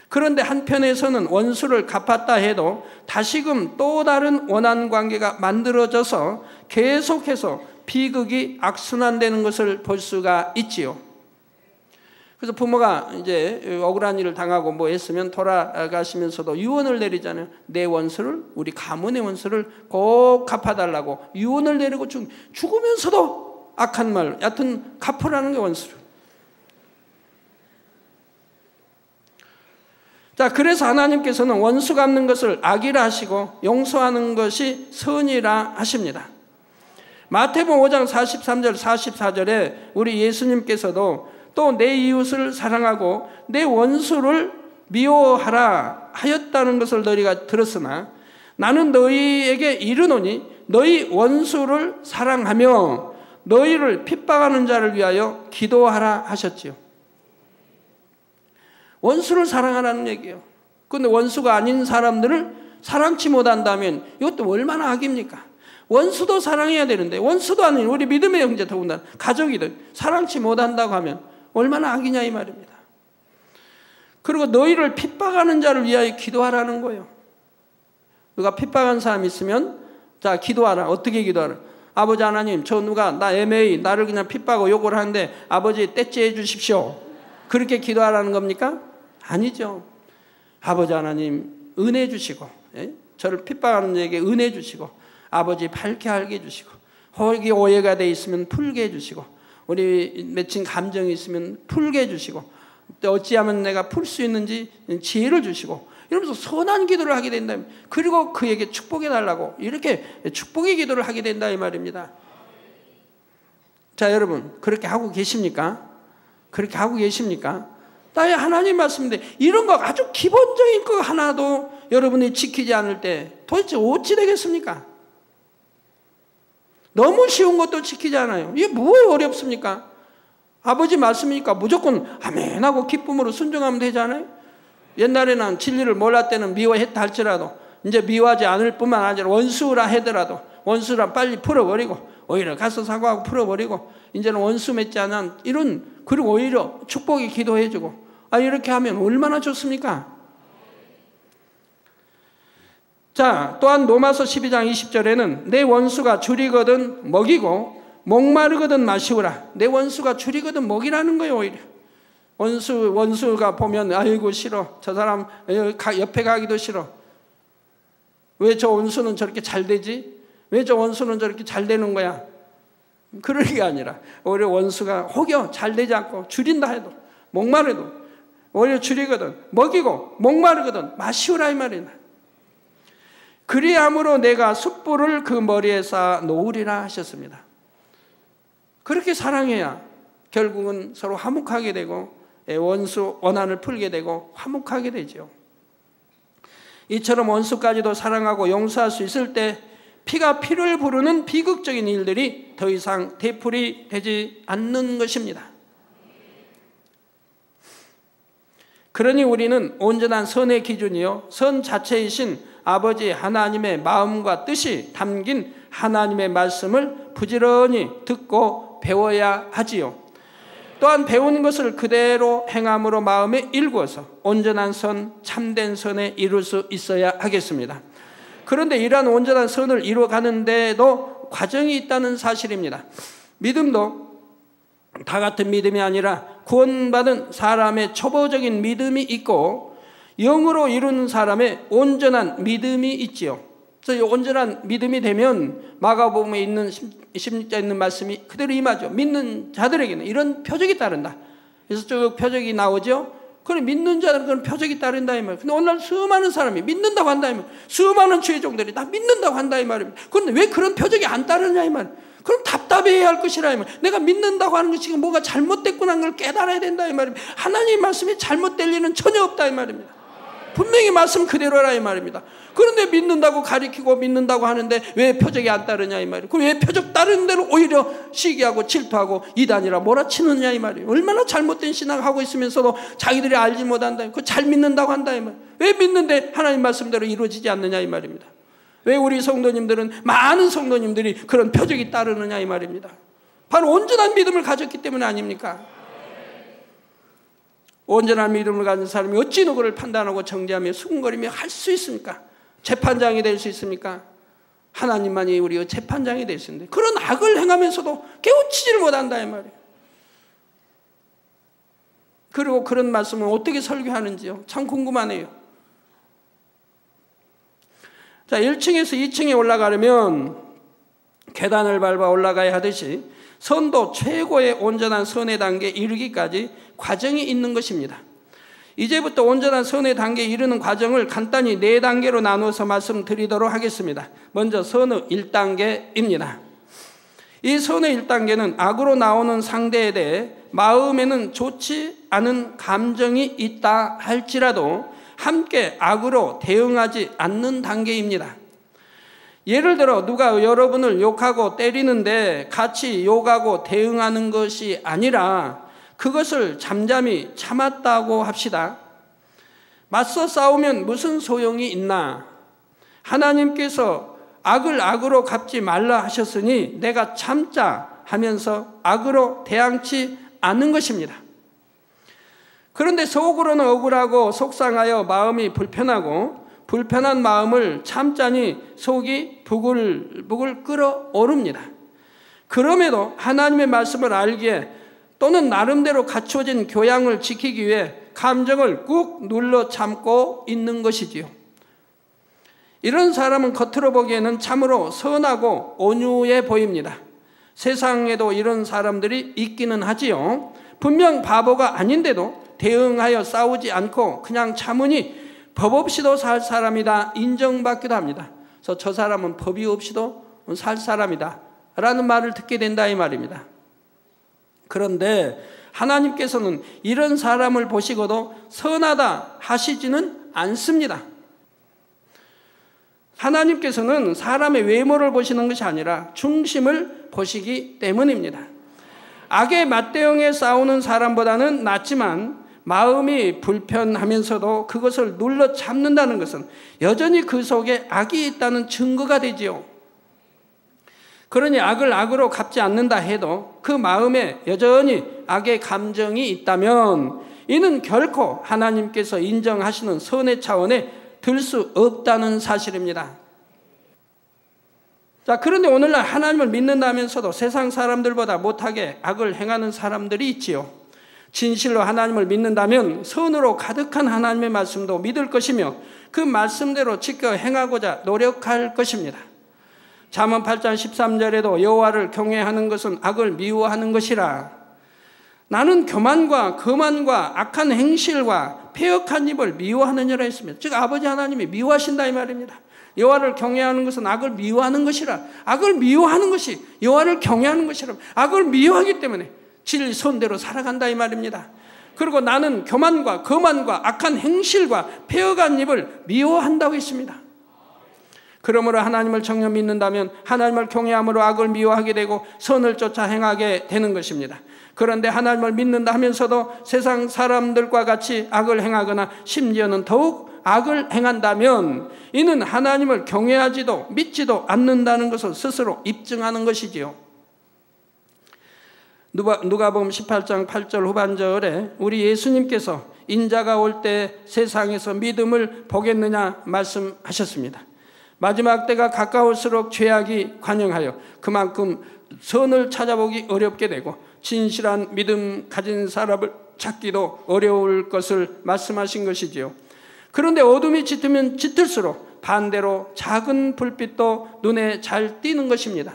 그런데 한편에서는 원수를 갚았다 해도 다시금 또 다른 원한 관계가 만들어져서 계속해서 비극이 악순환되는 것을 볼 수가 있지요. 그래서 부모가 이제 억울한 일을 당하고 뭐 했으면 돌아가시면서도 유언을 내리잖아요. 내 원수를, 우리 가문의 원수를 꼭 갚아달라고 유언을 내리고 죽으면서도 악한 말, 여하튼 갚으라는 게 원수를. 자, 그래서 하나님께서는 원수 갚는 것을 악이라 하시고 용서하는 것이 선이라 하십니다. 마태복음 5장 43절 44절에 우리 예수님께서도 또 내 이웃을 사랑하고 내 원수를 미워하라 하였다는 것을 너희가 들었으나 나는 너희에게 이르노니 너희 원수를 사랑하며 너희를 핍박하는 자를 위하여 기도하라 하셨지요. 원수를 사랑하라는 얘기예요. 그런데 원수가 아닌 사람들을 사랑치 못한다면 이것도 얼마나 악입니까? 원수도 사랑해야 되는데 원수도 아닌 우리 믿음의 형제 더군다나 가족이든 사랑치 못한다고 하면 얼마나 악이냐 이 말입니다. 그리고 너희를 핍박하는 자를 위하여 기도하라는 거예요. 누가 핍박한 사람이 있으면 자 기도하라. 어떻게 기도하라? 아버지 하나님 저 누가 나 애매히 나를 그냥 핍박하고 욕을 하는데 아버지 떼찌해 주십시오. 그렇게 기도하라는 겁니까? 아니죠. 아버지 하나님 은혜 주시고 저를 핍박하는 자에게 은혜 주시고 아버지 밝게 알게 해주시고 거기 오해가 돼 있으면 풀게 해주시고 우리 맺힌 감정이 있으면 풀게 해주시고 또 어찌하면 내가 풀 수 있는지 지혜를 주시고 이러면서 선한 기도를 하게 된다면 그리고 그에게 축복해 달라고 이렇게 축복의 기도를 하게 된다 이 말입니다. 자 여러분 그렇게 하고 계십니까? 그렇게 하고 계십니까? 나의 하나님 말씀인데 이런 거 아주 기본적인 거 하나도 여러분이 지키지 않을 때 도대체 어찌 되겠습니까? 너무 쉬운 것도 지키지 않아요. 이게 뭐가 어렵습니까? 아버지 말씀이니까 무조건 아멘하고 기쁨으로 순종하면 되잖아요. 옛날에는 진리를 몰랐을 때는 미워했다 할지라도 이제 미워하지 않을 뿐만 아니라 원수라 하더라도 원수라 빨리 풀어버리고 오히려 가서 사과하고 풀어버리고 이제는 원수 맺지 않은 이런 그리고 오히려 축복의 기도해주고 이렇게 하면 얼마나 좋습니까? 자, 또한 로마서 12장 20절에는 내 원수가 줄이거든 먹이고 목마르거든 마시우라. 내 원수가 줄이거든 먹이라는 거예요. 오히려 원수가 보면 아이고 싫어. 저 사람 옆에 가기도 싫어. 왜 저 원수는 저렇게 잘 되지? 왜 저 원수는 저렇게 잘 되는 거야? 그럴 게 아니라 오히려 원수가 혹여 잘 되지 않고 줄인다 해도 목마르도 오히려 줄이거든 먹이고 목마르거든 마시우라 이 말이다. 그리함으로 내가 숯불을 그 머리에 쌓아 놓으리라 하셨습니다. 그렇게 사랑해야 결국은 서로 화목하게 되고 원수 원한을 풀게 되고 화목하게 되죠. 이처럼 원수까지도 사랑하고 용서할 수 있을 때 피가 피를 부르는 비극적인 일들이 더 이상 되풀이 되지 않는 것입니다. 그러니 우리는 온전한 선의 기준이요 선 자체이신 아버지 하나님의 마음과 뜻이 담긴 하나님의 말씀을 부지런히 듣고 배워야 하지요. 또한 배운 것을 그대로 행함으로 마음에 일구어서 온전한 선, 참된 선에 이룰 수 있어야 하겠습니다. 그런데 이러한 온전한 선을 이루어가는 데에도 과정이 있다는 사실입니다. 믿음도 다 같은 믿음이 아니라 구원받은 사람의 초보적인 믿음이 있고 영으로 이루는 사람의 온전한 믿음이 있지요. 그래서 이 온전한 믿음이 되면 마가복음에 있는 16장에 있는 말씀이 그대로 임하죠. 믿는 자들에게는 이런 표적이 따른다. 그래서 쭉 표적이 나오죠. 그럼 믿는 자들은 그런 표적이 따른다 이 말이에요. 근데 오늘 수많은 사람이 믿는다고 한다 이 말이에요. 수많은 주의종들이 다 믿는다고 한다 이 말입니다. 그런데 왜 그런 표적이 안 따르냐 이 말이에요. 그럼 답답해야 할 것이라 이 말이에요. 내가 믿는다고 하는 것이 뭐가 잘못됐구나 하는 걸 깨달아야 된다 이 말입니다. 하나님의 말씀이 잘못될 리는 전혀 없다 이 말입니다. 분명히 말씀 그대로라 이 말입니다. 그런데 믿는다고 가리키고 믿는다고 하는데 왜 표적이 안 따르냐 이 말이에요. 그럼 왜 표적 따르는 대로 오히려 시기하고 질투하고 이단이라 몰아치느냐 이 말이에요. 얼마나 잘못된 신앙하고 있으면서도 자기들이 알지 못한다. 그 잘 믿는다고 한다 이 말이에요. 왜 믿는데 하나님 말씀대로 이루어지지 않느냐 이 말입니다. 왜 우리 성도님들은, 많은 성도님들이 그런 표적이 따르느냐 이 말입니다. 바로 온전한 믿음을 가졌기 때문에 아닙니까? 온전한 믿음을 가진 사람이 어찌 누구를 판단하고 정죄하며 수군거리며 할 수 있습니까? 재판장이 될 수 있습니까? 하나님만이 우리의 재판장이 될 수 있는데 그런 악을 행하면서도 깨우치지를 못한다 이 말이에요. 그리고 그런 말씀을 어떻게 설교하는지요? 참 궁금하네요. 자, 1층에서 2층에 올라가려면 계단을 밟아 올라가야 하듯이 선도 최고의 온전한 선의 단계에 이르기까지 과정이 있는 것입니다. 이제부터 온전한 선의 단계에 이르는 과정을 간단히 4단계로 나누어서 말씀드리도록 하겠습니다. 먼저 선의 1단계입니다. 이 선의 1단계는 악으로 나오는 상대에 대해 마음에는 좋지 않은 감정이 있다 할지라도 함께 악으로 대응하지 않는 단계입니다. 예를 들어 누가 여러분을 욕하고 때리는데 같이 욕하고 대응하는 것이 아니라 그것을 잠잠히 참았다고 합시다. 맞서 싸우면 무슨 소용이 있나? 하나님께서 악을 악으로 갚지 말라 하셨으니 내가 참자 하면서 악으로 대항치 않는 것입니다. 그런데 속으로는 억울하고 속상하여 마음이 불편하고 불편한 마음을 참자니 속이 부글부글 끓어오릅니다. 그럼에도 하나님의 말씀을 알기에 또는 나름대로 갖춰진 교양을 지키기 위해 감정을 꾹 눌러 참고 있는 것이지요. 이런 사람은 겉으로 보기에는 참으로 선하고 온유해 보입니다. 세상에도 이런 사람들이 있기는 하지요. 분명 바보가 아닌데도 대응하여 싸우지 않고 그냥 참으니 법 없이도 살 사람이다 인정받기도 합니다. 그래서 저 사람은 법이 없이도 살 사람이다 라는 말을 듣게 된다 이 말입니다. 그런데 하나님께서는 이런 사람을 보시고도 선하다 하시지는 않습니다. 하나님께서는 사람의 외모를 보시는 것이 아니라 중심을 보시기 때문입니다. 악에 맞대응해 싸우는 사람보다는 낫지만 마음이 불편하면서도 그것을 눌러 참는다는 것은 여전히 그 속에 악이 있다는 증거가 되지요. 그러니 악을 악으로 갚지 않는다 해도 그 마음에 여전히 악의 감정이 있다면 이는 결코 하나님께서 인정하시는 선의 차원에 들 수 없다는 사실입니다. 자, 그런데 오늘날 하나님을 믿는다면서도 세상 사람들보다 못하게 악을 행하는 사람들이 있지요. 진실로 하나님을 믿는다면 선으로 가득한 하나님의 말씀도 믿을 것이며 그 말씀대로 지켜 행하고자 노력할 것입니다. 잠언 8장 13절에도 여호와를 경외하는 것은 악을 미워하는 것이라. 나는 교만과 거만과 악한 행실과 패역한 입을 미워하느니라 했습니다. 즉 아버지 하나님이 미워하신다 이 말입니다. 여호와를 경외하는 것은 악을 미워하는 것이라. 악을 미워하는 것이 여호와를 경외하는 것이라. 악을 미워하기 때문에 진리선대로 살아간다 이 말입니다. 그리고 나는 교만과 거만과 악한 행실과 패역한 입을 미워한다고 했습니다. 그러므로 하나님을 정녕 믿는다면 하나님을 경외함으로 악을 미워하게 되고 선을 쫓아 행하게 되는 것입니다. 그런데 하나님을 믿는다 하면서도 세상 사람들과 같이 악을 행하거나 심지어는 더욱 악을 행한다면 이는 하나님을 경외하지도 믿지도 않는다는 것을 스스로 입증하는 것이지요. 누가복음 18장 8절 후반절에 우리 예수님께서 인자가 올 때 세상에서 믿음을 보겠느냐 말씀하셨습니다. 마지막 때가 가까울수록 죄악이 관영하여 그만큼 선을 찾아보기 어렵게 되고 진실한 믿음 가진 사람을 찾기도 어려울 것을 말씀하신 것이지요. 그런데 어둠이 짙으면 짙을수록 반대로 작은 불빛도 눈에 잘 띄는 것입니다.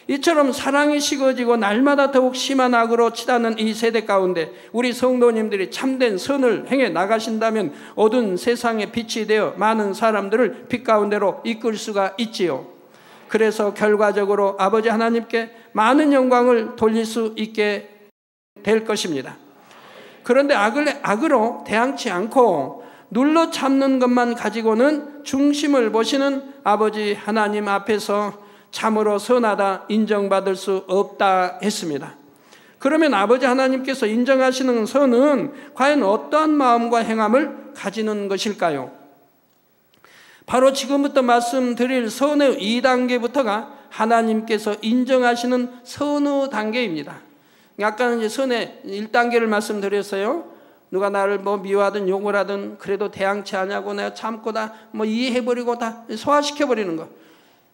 이처럼 사랑이 식어지고 날마다 더욱 심한 악으로 치닫는 이 세대 가운데 우리 성도님들이 참된 선을 행해 나가신다면 어두운 세상의 빛이 되어 많은 사람들을 빛 가운데로 이끌 수가 있지요. 그래서 결과적으로 아버지 하나님께 많은 영광을 돌릴 수 있게 될 것입니다. 그런데 악으로 대항치 않고 눌러 참는 것만 가지고는 중심을 보시는 아버지 하나님 앞에서 참으로 선하다 인정받을 수 없다 했습니다. 그러면 아버지 하나님께서 인정하시는 선은 과연 어떠한 마음과 행함을 가지는 것일까요? 바로 지금부터 말씀드릴 선의 2단계부터가 하나님께서 인정하시는 선의 단계입니다. 아까는 이제 선의 1단계를 말씀드렸어요. 누가 나를 뭐 미워하든 욕을 하든 그래도 대항치 않냐고 내가 참고 다 뭐 이해해버리고 다 소화시켜버리는 거.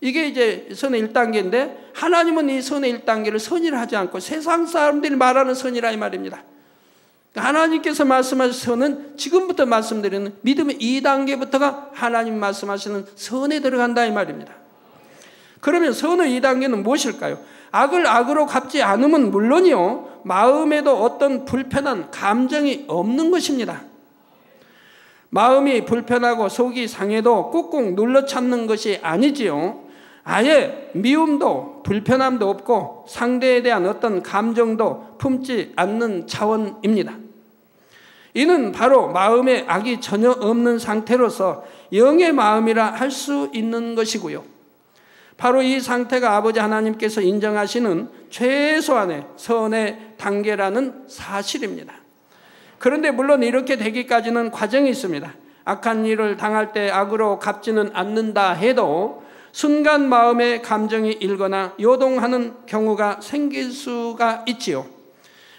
이게 이제 선의 1단계인데 하나님은 이 선의 1단계를 선이라 하지 않고 세상 사람들이 말하는 선이라 이 말입니다. 하나님께서 말씀하신 선은 지금부터 말씀드리는 믿음의 2단계부터가 하나님 말씀하시는 선에 들어간다 이 말입니다. 그러면 선의 2단계는 무엇일까요? 악을 악으로 갚지 않으면 물론이요, 마음에도 어떤 불편한 감정이 없는 것입니다. 마음이 불편하고 속이 상해도 꾹꾹 눌러 참는 것이 아니지요. 아예 미움도 불편함도 없고 상대에 대한 어떤 감정도 품지 않는 차원입니다. 이는 바로 마음에 악이 전혀 없는 상태로서 영의 마음이라 할 수 있는 것이고요. 바로 이 상태가 아버지 하나님께서 인정하시는 최소한의 선의 단계라는 사실입니다. 그런데 물론 이렇게 되기까지는 과정이 있습니다. 악한 일을 당할 때 악으로 갚지는 않는다 해도 순간 마음의 감정이 일거나 요동하는 경우가 생길 수가 있지요.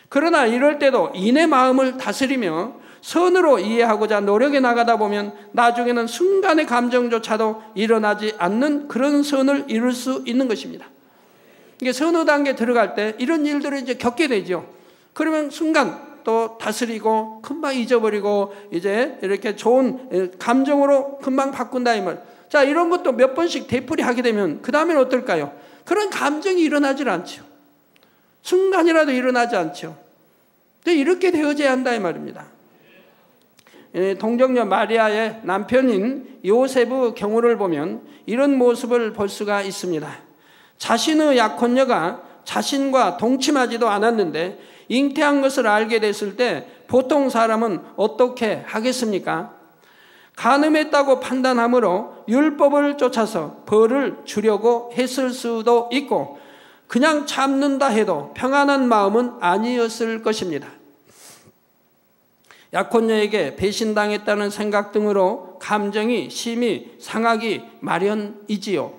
그러나 이럴 때도 인의 마음을 다스리며 선으로 이해하고자 노력해 나가다 보면 나중에는 순간의 감정조차도 일어나지 않는 그런 선을 이룰 수 있는 것입니다. 이게 선의 단계에 들어갈 때 이런 일들을 이제 겪게 되죠. 그러면 순간 또 다스리고 금방 잊어버리고 이제 이렇게 좋은 감정으로 금방 바꾼다 이 말. 자, 이런 것도 몇 번씩 되풀이하게 되면 그 다음엔 어떨까요? 그런 감정이 일어나질 않죠. 순간이라도 일어나지 않죠. 이렇게 되어져야 한다 이 말입니다. 동정녀 마리아의 남편인 요셉의 경우를 보면 이런 모습을 볼 수가 있습니다. 자신의 약혼녀가 자신과 동침하지도 않았는데 잉태한 것을 알게 됐을 때 보통 사람은 어떻게 하겠습니까? 간음했다고 판단하므로 율법을 쫓아서 벌을 주려고 했을 수도 있고 그냥 참는다 해도 평안한 마음은 아니었을 것입니다. 약혼녀에게 배신당했다는 생각 등으로 감정이 심히 상하기 마련이지요.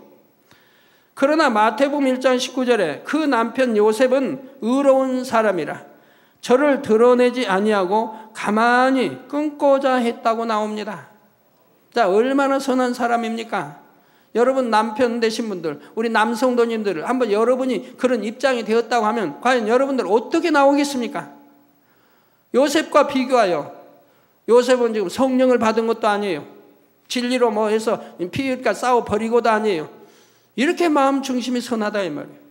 그러나 마태복음 1장 19절에 그 남편 요셉은 의로운 사람이라 저를 드러내지 아니하고 가만히 끊고자 했다고 나옵니다. 자, 얼마나 선한 사람입니까? 여러분 남편 되신 분들, 우리 남성도님들 한번 여러분이 그런 입장이 되었다고 하면 과연 여러분들 어떻게 나오겠습니까? 요셉과 비교하여 요셉은 지금 성령을 받은 것도 아니에요. 진리로 뭐 해서 피해가 싸워 버리고도 아니에요. 이렇게 마음 중심이 선하다 이 말이에요.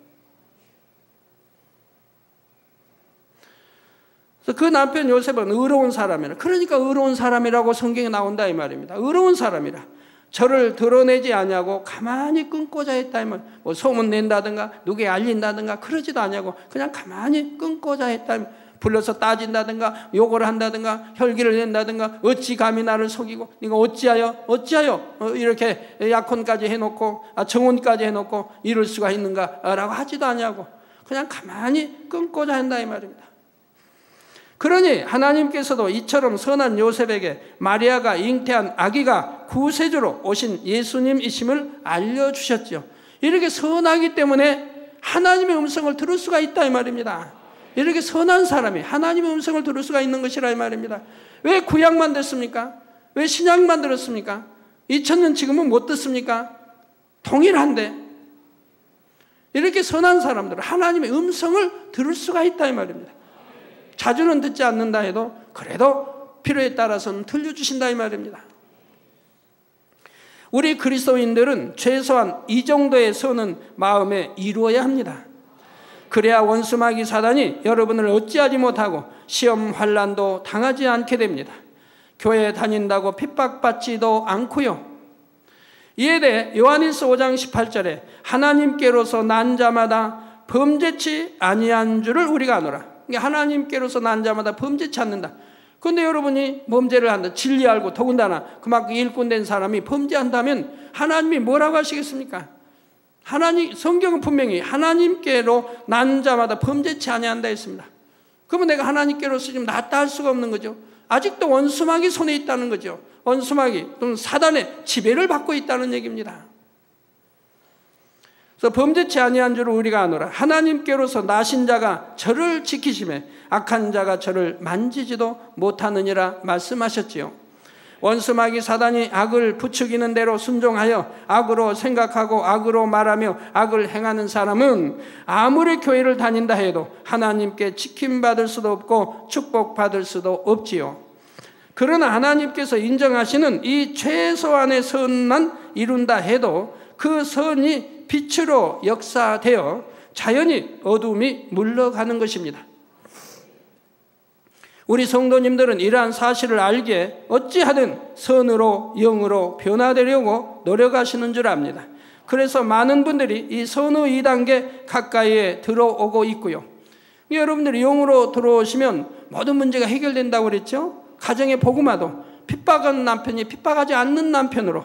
그래서 그 남편 요셉은 의로운 사람이라. 그러니까 의로운 사람이라고 성경에 나온다 이 말입니다. 의로운 사람이라. 저를 드러내지 아니하고 가만히 끊고자 했다 이 말. 뭐 소문 낸다든가 누구에 알린다든가 그러지도 아니하고 그냥 가만히 끊고자 했다 이 말. 불러서 따진다든가 욕을 한다든가 혈기를 낸다든가 어찌 감히 나를 속이고 네가 어찌하여 이렇게 약혼까지 해놓고 정혼까지 해놓고 이럴 수가 있는가라고 하지도 아니하고 그냥 가만히 끊고자 한다 이 말입니다. 그러니 하나님께서도 이처럼 선한 요셉에게 마리아가 잉태한 아기가 구세주로 오신 예수님이심을 알려주셨죠. 이렇게 선하기 때문에 하나님의 음성을 들을 수가 있다 이 말입니다. 이렇게 선한 사람이 하나님의 음성을 들을 수가 있는 것이라 이 말입니다. 왜 구약만 듣습니까? 왜 신약만 들었습니까? 2000년 지금은 못 듣습니까? 동일한데 이렇게 선한 사람들은 하나님의 음성을 들을 수가 있다 이 말입니다. 자주는 듣지 않는다 해도 그래도 필요에 따라서는 들려주신다 이 말입니다. 우리 그리스도인들은 최소한 이 정도의 선은 마음에 이루어야 합니다. 그래야 원수마귀 사단이 여러분을 어찌하지 못하고 시험 환난도 당하지 않게 됩니다. 교회 다닌다고 핍박받지도 않고요. 이에 대해 요한일서 5장 18절에 하나님께로서 난 자마다 범죄치 아니한 줄을 우리가 아노라. 하나님께로서 난 자마다 범죄치 않는다. 그런데 여러분이 범죄를 한다, 진리 알고 더군다나 그만큼 일꾼된 사람이 범죄한다면 하나님이 뭐라고 하시겠습니까? 성경은 분명히 하나님께로 난 자마다 범죄치 아니한다 했습니다. 그러면 내가 하나님께로서 지금 낫다 할 수가 없는 거죠. 아직도 원수마귀 손에 있다는 거죠. 원수마귀 또는 사단의 지배를 받고 있다는 얘기입니다. 그래서 범죄치 아니한 줄을 우리가 아노라. 하나님께로서 나신 자가 저를 지키심에 악한 자가 저를 만지지도 못하느니라 말씀하셨지요. 원수마귀 사단이 악을 부추기는 대로 순종하여 악으로 생각하고 악으로 말하며 악을 행하는 사람은 아무리 교회를 다닌다 해도 하나님께 지킴받을 수도 없고 축복받을 수도 없지요. 그러나 하나님께서 인정하시는 이 최소한의 선만 이룬다 해도 그 선이 빛으로 역사되어 자연히 어둠이 물러가는 것입니다. 우리 성도님들은 이러한 사실을 알기에 어찌하든 선으로 영으로 변화되려고 노력하시는 줄 압니다. 그래서 많은 분들이 이 선의 2단계 가까이에 들어오고 있고요. 여러분들이 영으로 들어오시면 모든 문제가 해결된다고 그랬죠. 가정의 복음화도 핍박하는 남편이 핍박하지 않는 남편으로,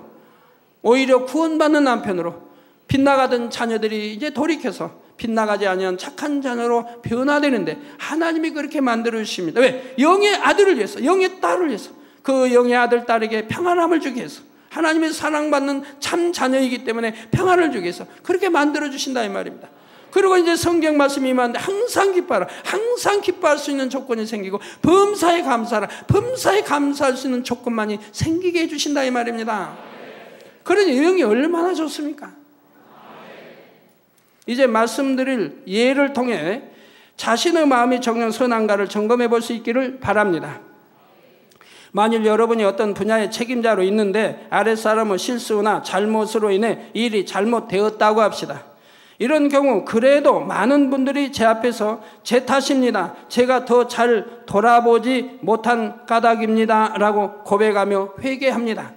오히려 구원받는 남편으로, 빗나가던 자녀들이 이제 돌이켜서 빗나가지 아니한 착한 자녀로 변화되는데 하나님이 그렇게 만들어 주십니다. 왜? 영의 아들을 위해서, 영의 딸을 위해서, 그 영의 아들 딸에게 평안함을 주기 위해서, 하나님의 사랑받는 참 자녀이기 때문에 평안을 주기 위해서 그렇게 만들어 주신다 이 말입니다. 그리고 이제 성경 말씀이 임하는데 항상 기뻐하라, 항상 기뻐할 수 있는 조건이 생기고 범사에 감사하라, 범사에 감사할 수 있는 조건만이 생기게 해주신다 이 말입니다. 그러니 영이 얼마나 좋습니까? 이제 말씀드릴 예를 통해 자신의 마음이 정녕 선한가를 점검해 볼 수 있기를 바랍니다. 만일 여러분이 어떤 분야의 책임자로 있는데 아랫사람의 실수나 잘못으로 인해 일이 잘못되었다고 합시다. 이런 경우 그래도 많은 분들이 제 앞에서 제 탓입니다, 제가 더 잘 돌아보지 못한 까닭입니다 라고 고백하며 회개합니다.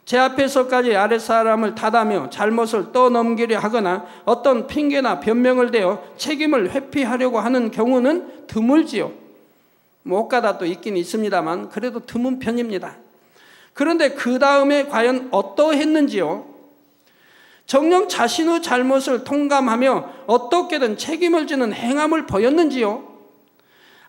제 앞에서까지 아랫사람을 탓하며 잘못을 떠넘기려 하거나 어떤 핑계나 변명을 대어 책임을 회피하려고 하는 경우는 드물지요. 못 가다 또 있긴 있습니다만 그래도 드문 편입니다. 그런데 그 다음에 과연 어떠했는지요? 정녕 자신의 잘못을 통감하며 어떻게든 책임을 지는 행함을 보였는지요?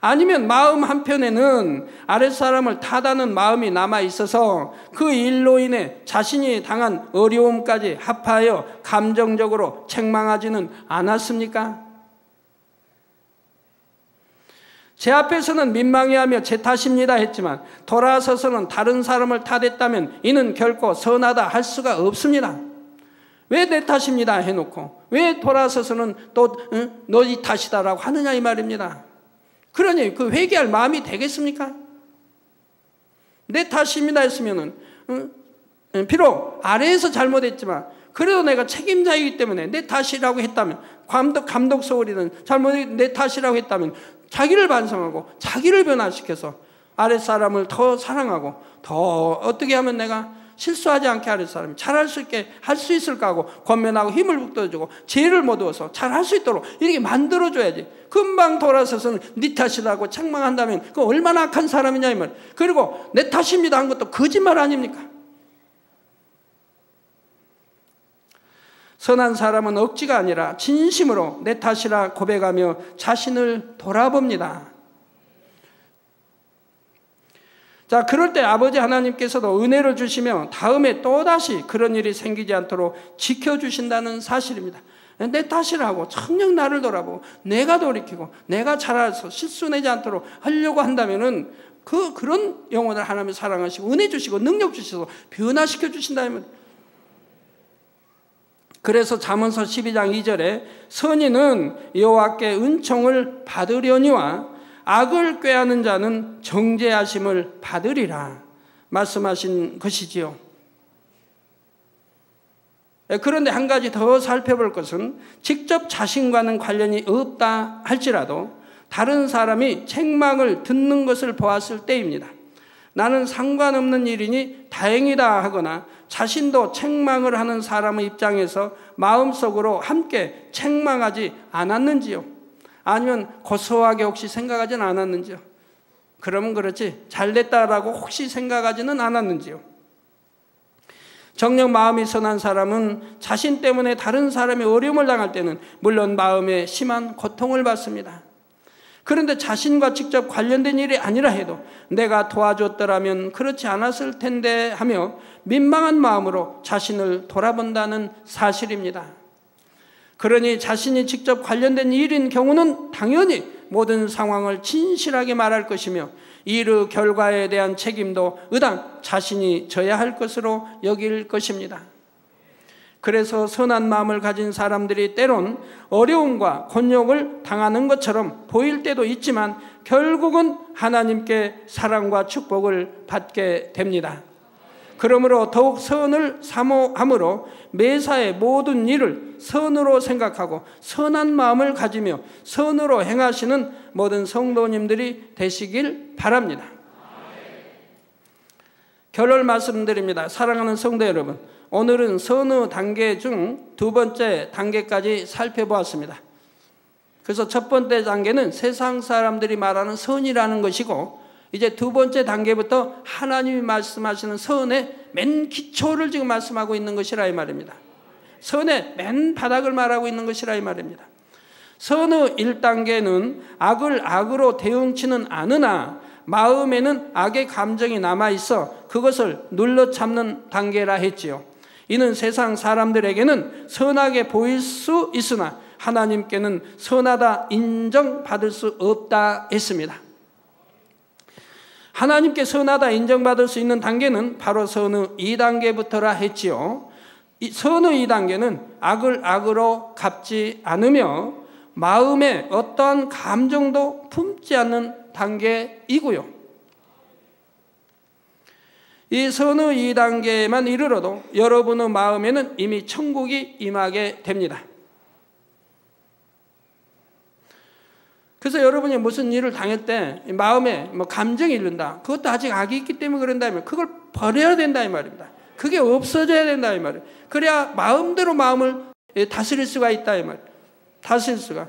아니면 마음 한편에는 아랫사람을 탓하는 마음이 남아있어서 그 일로 인해 자신이 당한 어려움까지 합하여 감정적으로 책망하지는 않았습니까? 제 앞에서는 민망해하며 제 탓입니다 했지만 돌아서서는 다른 사람을 탓했다면 이는 결코 선하다 할 수가 없습니다. 왜 내 탓입니다 해놓고 왜 돌아서서는 또 너희 탓이다라고 하느냐 이 말입니다. 그러니 그 회개할 마음이 되겠습니까? 내 탓입니다 했으면은 비록 아래에서 잘못했지만 그래도 내가 책임자이기 때문에 내 탓이라고 했다면, 감독 소리는 잘못이 내 탓이라고 했다면 자기를 반성하고 자기를 변화시켜서 아랫사람을 더 사랑하고 더 어떻게 하면 내가 실수하지 않게 아랫사람이 잘할 수 있게 할 수 있을까 하고 권면하고 힘을 북돋아주고 지혜를 모두어서 잘할 수 있도록 이렇게 만들어줘야지. 금방 돌아서서는 네 탓이라고 책망한다면 그 얼마나 악한 사람이냐 이 말. 그리고 내 탓입니다 한 것도 거짓말 아닙니까? 선한 사람은 억지가 아니라 진심으로 내 탓이라 고백하며 자신을 돌아봅니다. 자, 그럴 때 아버지 하나님께서도 은혜를 주시며 다음에 또다시 그런 일이 생기지 않도록 지켜주신다는 사실입니다. 내 탓이라고 청력 나를 돌아보고 내가 돌이키고 내가 잘해서 실수내지 않도록 하려고 한다면은 그런 영혼을 하나님 사랑하시고 은혜 주시고 능력 주셔서 변화시켜 주신다면, 그래서 잠언서 12장 2절에 선인은 여호와께 은총을 받으려니와 악을 꾀하는 자는 정죄하심을 받으리라 말씀하신 것이지요. 그런데 한 가지 더 살펴볼 것은 직접 자신과는 관련이 없다 할지라도 다른 사람이 책망을 듣는 것을 보았을 때입니다. 나는 상관없는 일이니 다행이다 하거나 자신도 책망을 하는 사람의 입장에서 마음속으로 함께 책망하지 않았는지요? 아니면 고소하게 혹시 생각하지는 않았는지요? 그러면 그렇지 잘됐다라고 혹시 생각하지는 않았는지요? 정녕 마음이 선한 사람은 자신 때문에 다른 사람이 어려움을 당할 때는 물론 마음에 심한 고통을 받습니다. 그런데 자신과 직접 관련된 일이 아니라 해도 내가 도와줬더라면 그렇지 않았을 텐데 하며 민망한 마음으로 자신을 돌아본다는 사실입니다. 그러니 자신이 직접 관련된 일인 경우는 당연히 모든 상황을 진실하게 말할 것이며 이르 결과에 대한 책임도 의당 자신이 져야 할 것으로 여길 것입니다. 그래서 선한 마음을 가진 사람들이 때론 어려움과 곤욕을 당하는 것처럼 보일 때도 있지만 결국은 하나님께 사랑과 축복을 받게 됩니다. 그러므로 더욱 선을 사모함으로 매사의 모든 일을 선으로 생각하고 선한 마음을 가지며 선으로 행하시는 모든 성도님들이 되시길 바랍니다. 결론 말씀드립니다. 사랑하는 성도 여러분, 오늘은 선의 단계 중 두 번째 단계까지 살펴보았습니다. 그래서 첫 번째 단계는 세상 사람들이 말하는 선이라는 것이고, 이제 두 번째 단계부터 하나님이 말씀하시는 선의 맨 기초를 지금 말씀하고 있는 것이라 이 말입니다. 선의 맨 바닥을 말하고 있는 것이라 이 말입니다. 선의 1단계는 악을 악으로 대응치는 않으나 마음에는 악의 감정이 남아있어 그것을 눌러 참는 단계라 했지요. 이는 세상 사람들에게는 선하게 보일 수 있으나 하나님께는 선하다 인정받을 수 없다 했습니다. 하나님께 선하다 인정받을 수 있는 단계는 바로 선의 2단계부터라 했지요. 선의 2단계는 악을 악으로 갚지 않으며 마음에 어떠한 감정도 품지 않는 단계이고요. 이 선의 2단계만 이르러도 여러분의 마음에는 이미 천국이 임하게 됩니다. 그래서 여러분이 무슨 일을 당할 때 마음에 감정이 일른다. 그것도 아직 악이 있기 때문에 그런다면 그걸 버려야 된다 이 말입니다. 그게 없어져야 된다 이 말이에요. 그래야 마음대로 마음을 다스릴 수가 있다 이 말이에요. 다스릴 수가.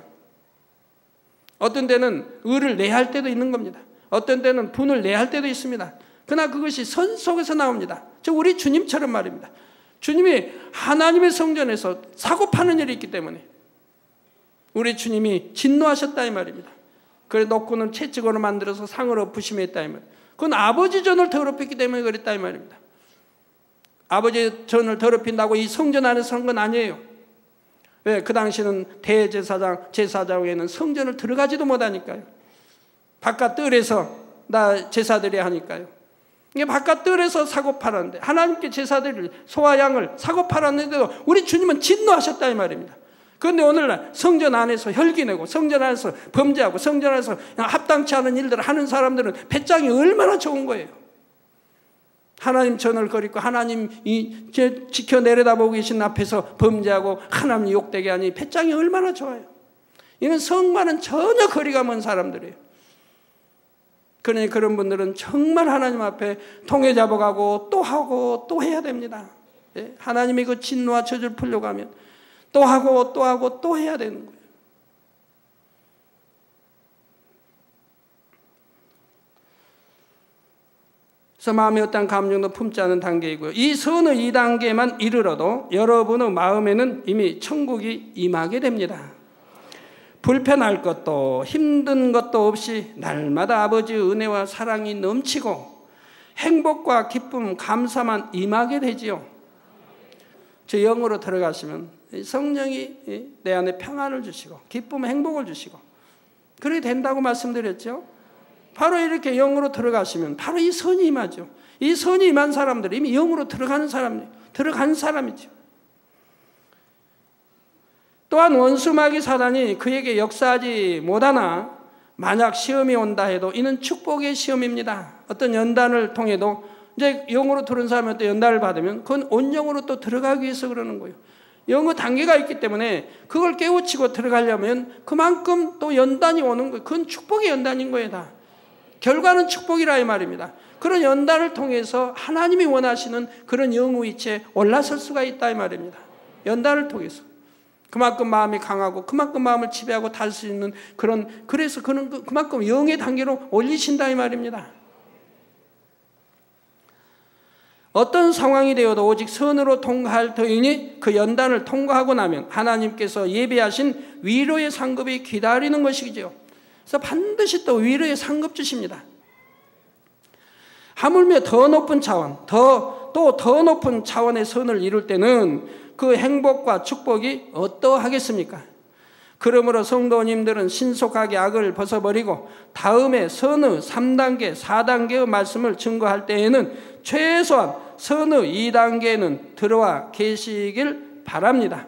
어떤 때는 의를 내야 할 때도 있는 겁니다. 어떤 때는 분을 내야 할 때도 있습니다. 그러나 그것이 선 속에서 나옵니다. 저 우리 주님처럼 말입니다. 주님이 하나님의 성전에서 사고 파는 일이 있기 때문에 우리 주님이 진노하셨다 이 말입니다. 그래 놓고는 채찍으로 만들어서 상을 엎으시며 했다 이 말입니다. 그건 아버지 전을 더럽혔기 때문에 그랬다 이 말입니다. 아버지 전을 더럽힌다고 이 성전 안에서 한 건 아니에요. 왜? 그 당시는 대제사장, 제사장에는 성전을 들어가지도 못하니까요. 바깥 뜰에서 나 제사드려야 하니까요. 이게 바깥 뜰에서 사고 팔았는데 하나님께 제사드릴 소와 양을 사고 팔았는데도 우리 주님은 진노하셨다 이 말입니다. 그런데 오늘날 성전 안에서 혈기내고 성전 안에서 범죄하고 성전 안에서 합당치 않은 일들을 하는 사람들은 배짱이 얼마나 좋은 거예요. 하나님 전을 거리고 하나님 지켜 내려다보고 계신 앞에서 범죄하고 하나님 욕되게 하니 배짱이 얼마나 좋아요. 이건 성과는 전혀 거리가 먼 사람들이에요. 그러니 그런 분들은 정말 하나님 앞에 통해 잡아가고 또 하고 또 해야 됩니다. 하나님이 그 진노와 저주를 풀려고 하면 또 하고 또 하고 또 해야 되는 거예요. 그래서 마음에 어떤 감정도 품지 않은 단계이고요. 이 선의 2단계만 이르러도 여러분의 마음에는 이미 천국이 임하게 됩니다. 불편할 것도 힘든 것도 없이 날마다 아버지의 은혜와 사랑이 넘치고 행복과 기쁨, 감사만 임하게 되지요. 저 영으로 들어가시면 성령이 내 안에 평안을 주시고 기쁨, 행복을 주시고 그렇게 된다고 말씀드렸죠. 바로 이렇게 영으로 들어가시면 바로 이 선이 임하죠. 이 선이 임한 사람들이 이미 영으로 들어간 사람이죠. 또한 원수 마귀 사단이 그에게 역사하지 못하나 만약 시험이 온다 해도 이는 축복의 시험입니다. 어떤 연단을 통해도 이제 영으로 들은 사람이 또 연단을 받으면 그건 온영으로 또 들어가기 위해서 그러는 거예요. 영의 단계가 있기 때문에 그걸 깨우치고 들어가려면 그만큼 또 연단이 오는 거예요. 그건 축복의 연단인 거예요. 다. 결과는 축복이라 이 말입니다. 그런 연단을 통해서 하나님이 원하시는 그런 영의 위치에 올라설 수가 있다 이 말입니다. 연단을 통해서. 그만큼 마음이 강하고 그만큼 마음을 지배하고 탈 수 있는 그래서 그만큼 영의 단계로 올리신다 이 말입니다. 어떤 상황이 되어도 오직 선으로 통과할 터이니 그 연단을 통과하고 나면 하나님께서 예비하신 위로의 상급이 기다리는 것이죠. 그래서 반드시 또 위로의 상급 주십니다. 하물며 더 높은 차원, 더 높은 차원의 선을 이룰 때는 그 행복과 축복이 어떠하겠습니까? 그러므로 성도님들은 신속하게 악을 벗어버리고 다음에 선의 3단계, 4단계의 말씀을 증거할 때에는 최소한 선의 2단계는 들어와 계시길 바랍니다.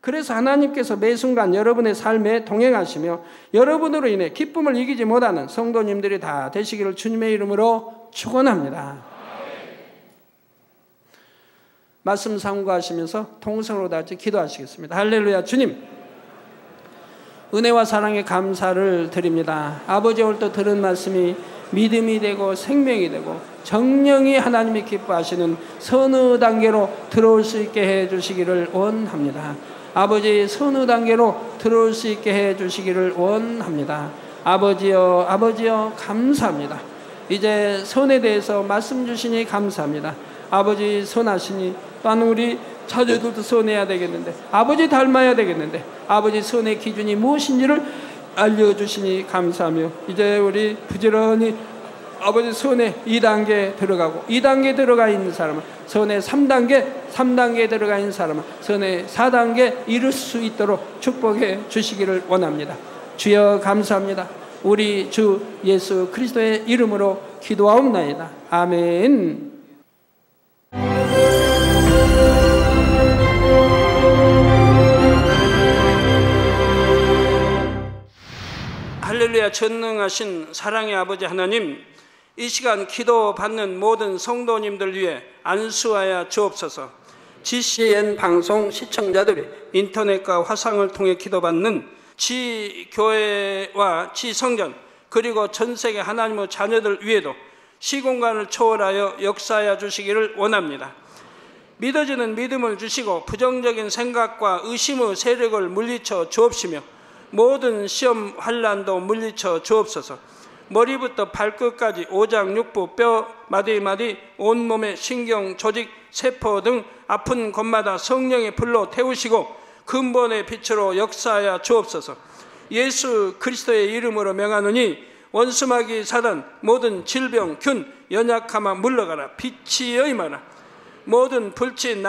그래서 하나님께서 매 순간 여러분의 삶에 동행하시며 여러분으로 인해 기쁨을 이기지 못하는 성도님들이 다 되시기를 주님의 이름으로 축원합니다. 말씀 삼가하시면서 통성으로 다 같이 기도하시겠습니다. 할렐루야. 주님, 은혜와 사랑에 감사를 드립니다. 아버지 오늘 또 들은 말씀이 믿음이 되고 생명이 되고 정령이 하나님이 기뻐하시는 선의 단계로 들어올 수 있게 해주시기를 원합니다. 아버지 선의 단계로 들어올 수 있게 해주시기를 원합니다. 아버지여 감사합니다. 이제 선에 대해서 말씀 주시니 감사합니다. 아버지 선하시니 또한 우리 자녀들도 선해야 되겠는데 아버지 닮아야 되겠는데 아버지 선의 기준이 무엇인지를 알려주시니 감사하며 이제 우리 부지런히 아버지 선의 2단계 들어가고 2단계 들어가 있는 사람은 선의 3단계 들어가 있는 사람은 선의 4단계 이룰 수 있도록 축복해 주시기를 원합니다. 주여 감사합니다. 우리 주 예수 그리스도의 이름으로 기도하옵나이다. 아멘. 할렐루야. 전능하신 사랑의 아버지 하나님, 이 시간 기도받는 모든 성도님들 위해 안수하여 주옵소서. GCN 방송 시청자들이 인터넷과 화상을 통해 기도받는 지교회와 지성전 그리고 전세계 하나님의 자녀들 위에도 시공간을 초월하여 역사하여 주시기를 원합니다. 믿어지는 믿음을 주시고 부정적인 생각과 의심의 세력을 물리쳐 주옵시며 모든 시험 환난도 물리쳐 주옵소서. 머리부터 발끝까지 오장육부 뼈 마디마디 온몸의 신경 조직 세포 등 아픈 곳마다 성령의 불로 태우시고 근본의 빛으로 역사하여 주옵소서. 예수 그리스도의 이름으로 명하노니 원수마귀 사단 모든 질병 균 연약함아 물러가라. 빛이여 임하라. 모든 불치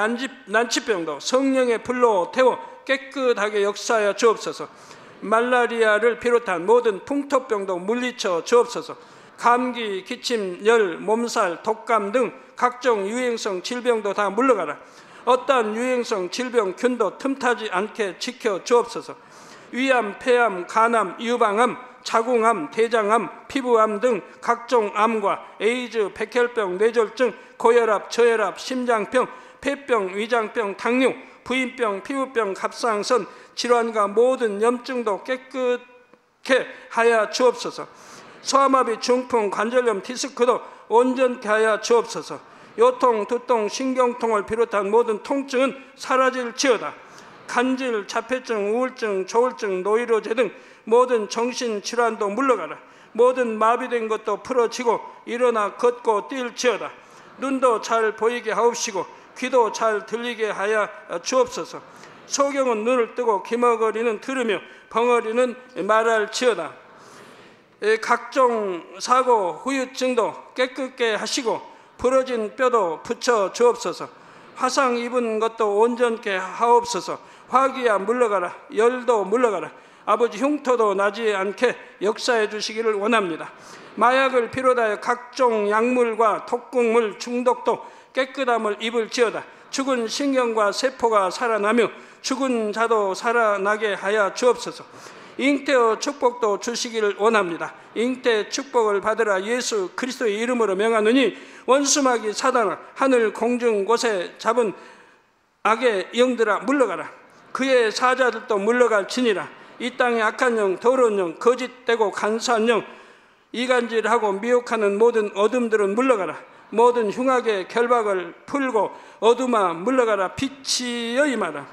난치병도 성령의 불로 태워 깨끗하게 역사하여 주옵소서. 말라리아를 비롯한 모든 풍토병도 물리쳐 주옵소서. 감기, 기침, 열, 몸살, 독감 등 각종 유행성 질병도 다 물러가라. 어떠한 유행성 질병 균도 틈타지 않게 지켜 주옵소서. 위암, 폐암, 간암, 유방암, 자궁암, 대장암, 피부암 등 각종 암과 에이즈, 백혈병, 뇌졸중, 고혈압, 저혈압, 심장병, 폐병, 위장병, 당뇨, 부인병, 피부병, 갑상선 질환과 모든 염증도 깨끗게 하여 주옵소서. 소아마비, 중풍, 관절염, 디스크도 온전케 하여 주옵소서. 요통, 두통, 신경통을 비롯한 모든 통증은 사라질지어다. 간질, 자폐증, 우울증, 조울증, 노이로제 등 모든 정신질환도 물러가라. 모든 마비된 것도 풀어지고 일어나 걷고 뛸지어다. 눈도 잘 보이게 하옵시고 귀도 잘 들리게 하여 주옵소서. 소경은 눈을 뜨고 기머거리는 들으며 벙어리는 말할지어다. 각종 사고 후유증도 깨끗게 하시고 부러진 뼈도 붙여 주옵소서. 화상 입은 것도 온전케 하옵소서. 화기야 물러가라. 열도 물러가라. 아버지 흉터도 나지 않게 역사해 주시기를 원합니다. 마약을 비롯하여 각종 약물과 독극물 중독도 깨끗함을 입을지어다. 죽은 신경과 세포가 살아나며 죽은 자도 살아나게 하여 주옵소서. 잉태의 축복도 주시기를 원합니다. 잉태 축복을 받으라. 예수 그리스도의 이름으로 명하노니 원수마귀 사단아 하늘 공중 곳에 잡은 악의 영들아 물러가라. 그의 사자들도 물러갈지니라. 이 땅의 악한 영, 더러운 영, 거짓되고 간사한 영, 이간질하고 미혹하는 모든 어둠들은 물러가라. 모든 흉악의 결박을 풀고 어둠아 물러가라. 빛이여 임하라.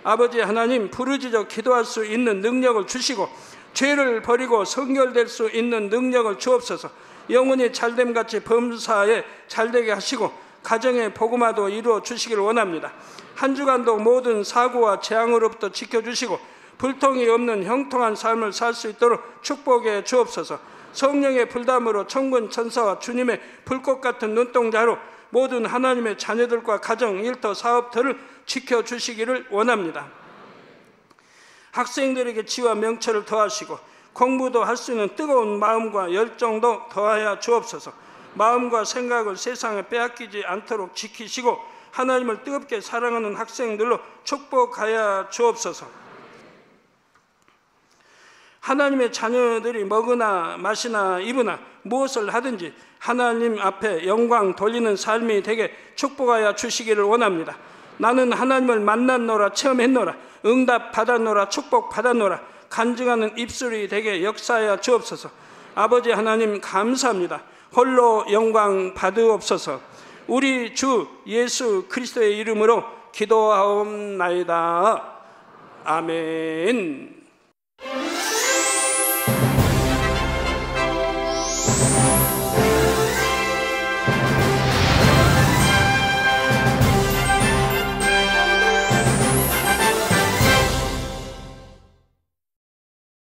아버지 하나님, 부르짖어 기도할 수 있는 능력을 주시고 죄를 버리고 성결될 수 있는 능력을 주옵소서. 영혼이 잘됨같이 범사에 잘되게 하시고 가정의 복음화도 이루어 주시길 원합니다. 한 주간도 모든 사고와 재앙으로부터 지켜주시고 불통이 없는 형통한 삶을 살 수 있도록 축복해 주옵소서. 성령의 불담으로 천군 천사와 주님의 불꽃 같은 눈동자로 모든 하나님의 자녀들과 가정, 일터, 사업들을 지켜주시기를 원합니다. 학생들에게 지혜와 명철을 더하시고 공부도 할 수 있는 뜨거운 마음과 열정도 더하여 주옵소서. 마음과 생각을 세상에 빼앗기지 않도록 지키시고 하나님을 뜨겁게 사랑하는 학생들로 축복하여 주옵소서. 하나님의 자녀들이 먹으나 마시나 입으나 무엇을 하든지 하나님 앞에 영광 돌리는 삶이 되게 축복하여 주시기를 원합니다. 나는 하나님을 만났노라, 체험했노라, 응답 받았노라, 축복 받았노라, 간증하는 입술이 되게 역사하여 주옵소서. 아버지 하나님 감사합니다. 홀로 영광 받으옵소서. 우리 주 예수 그리스도의 이름으로 기도하옵나이다. 아멘.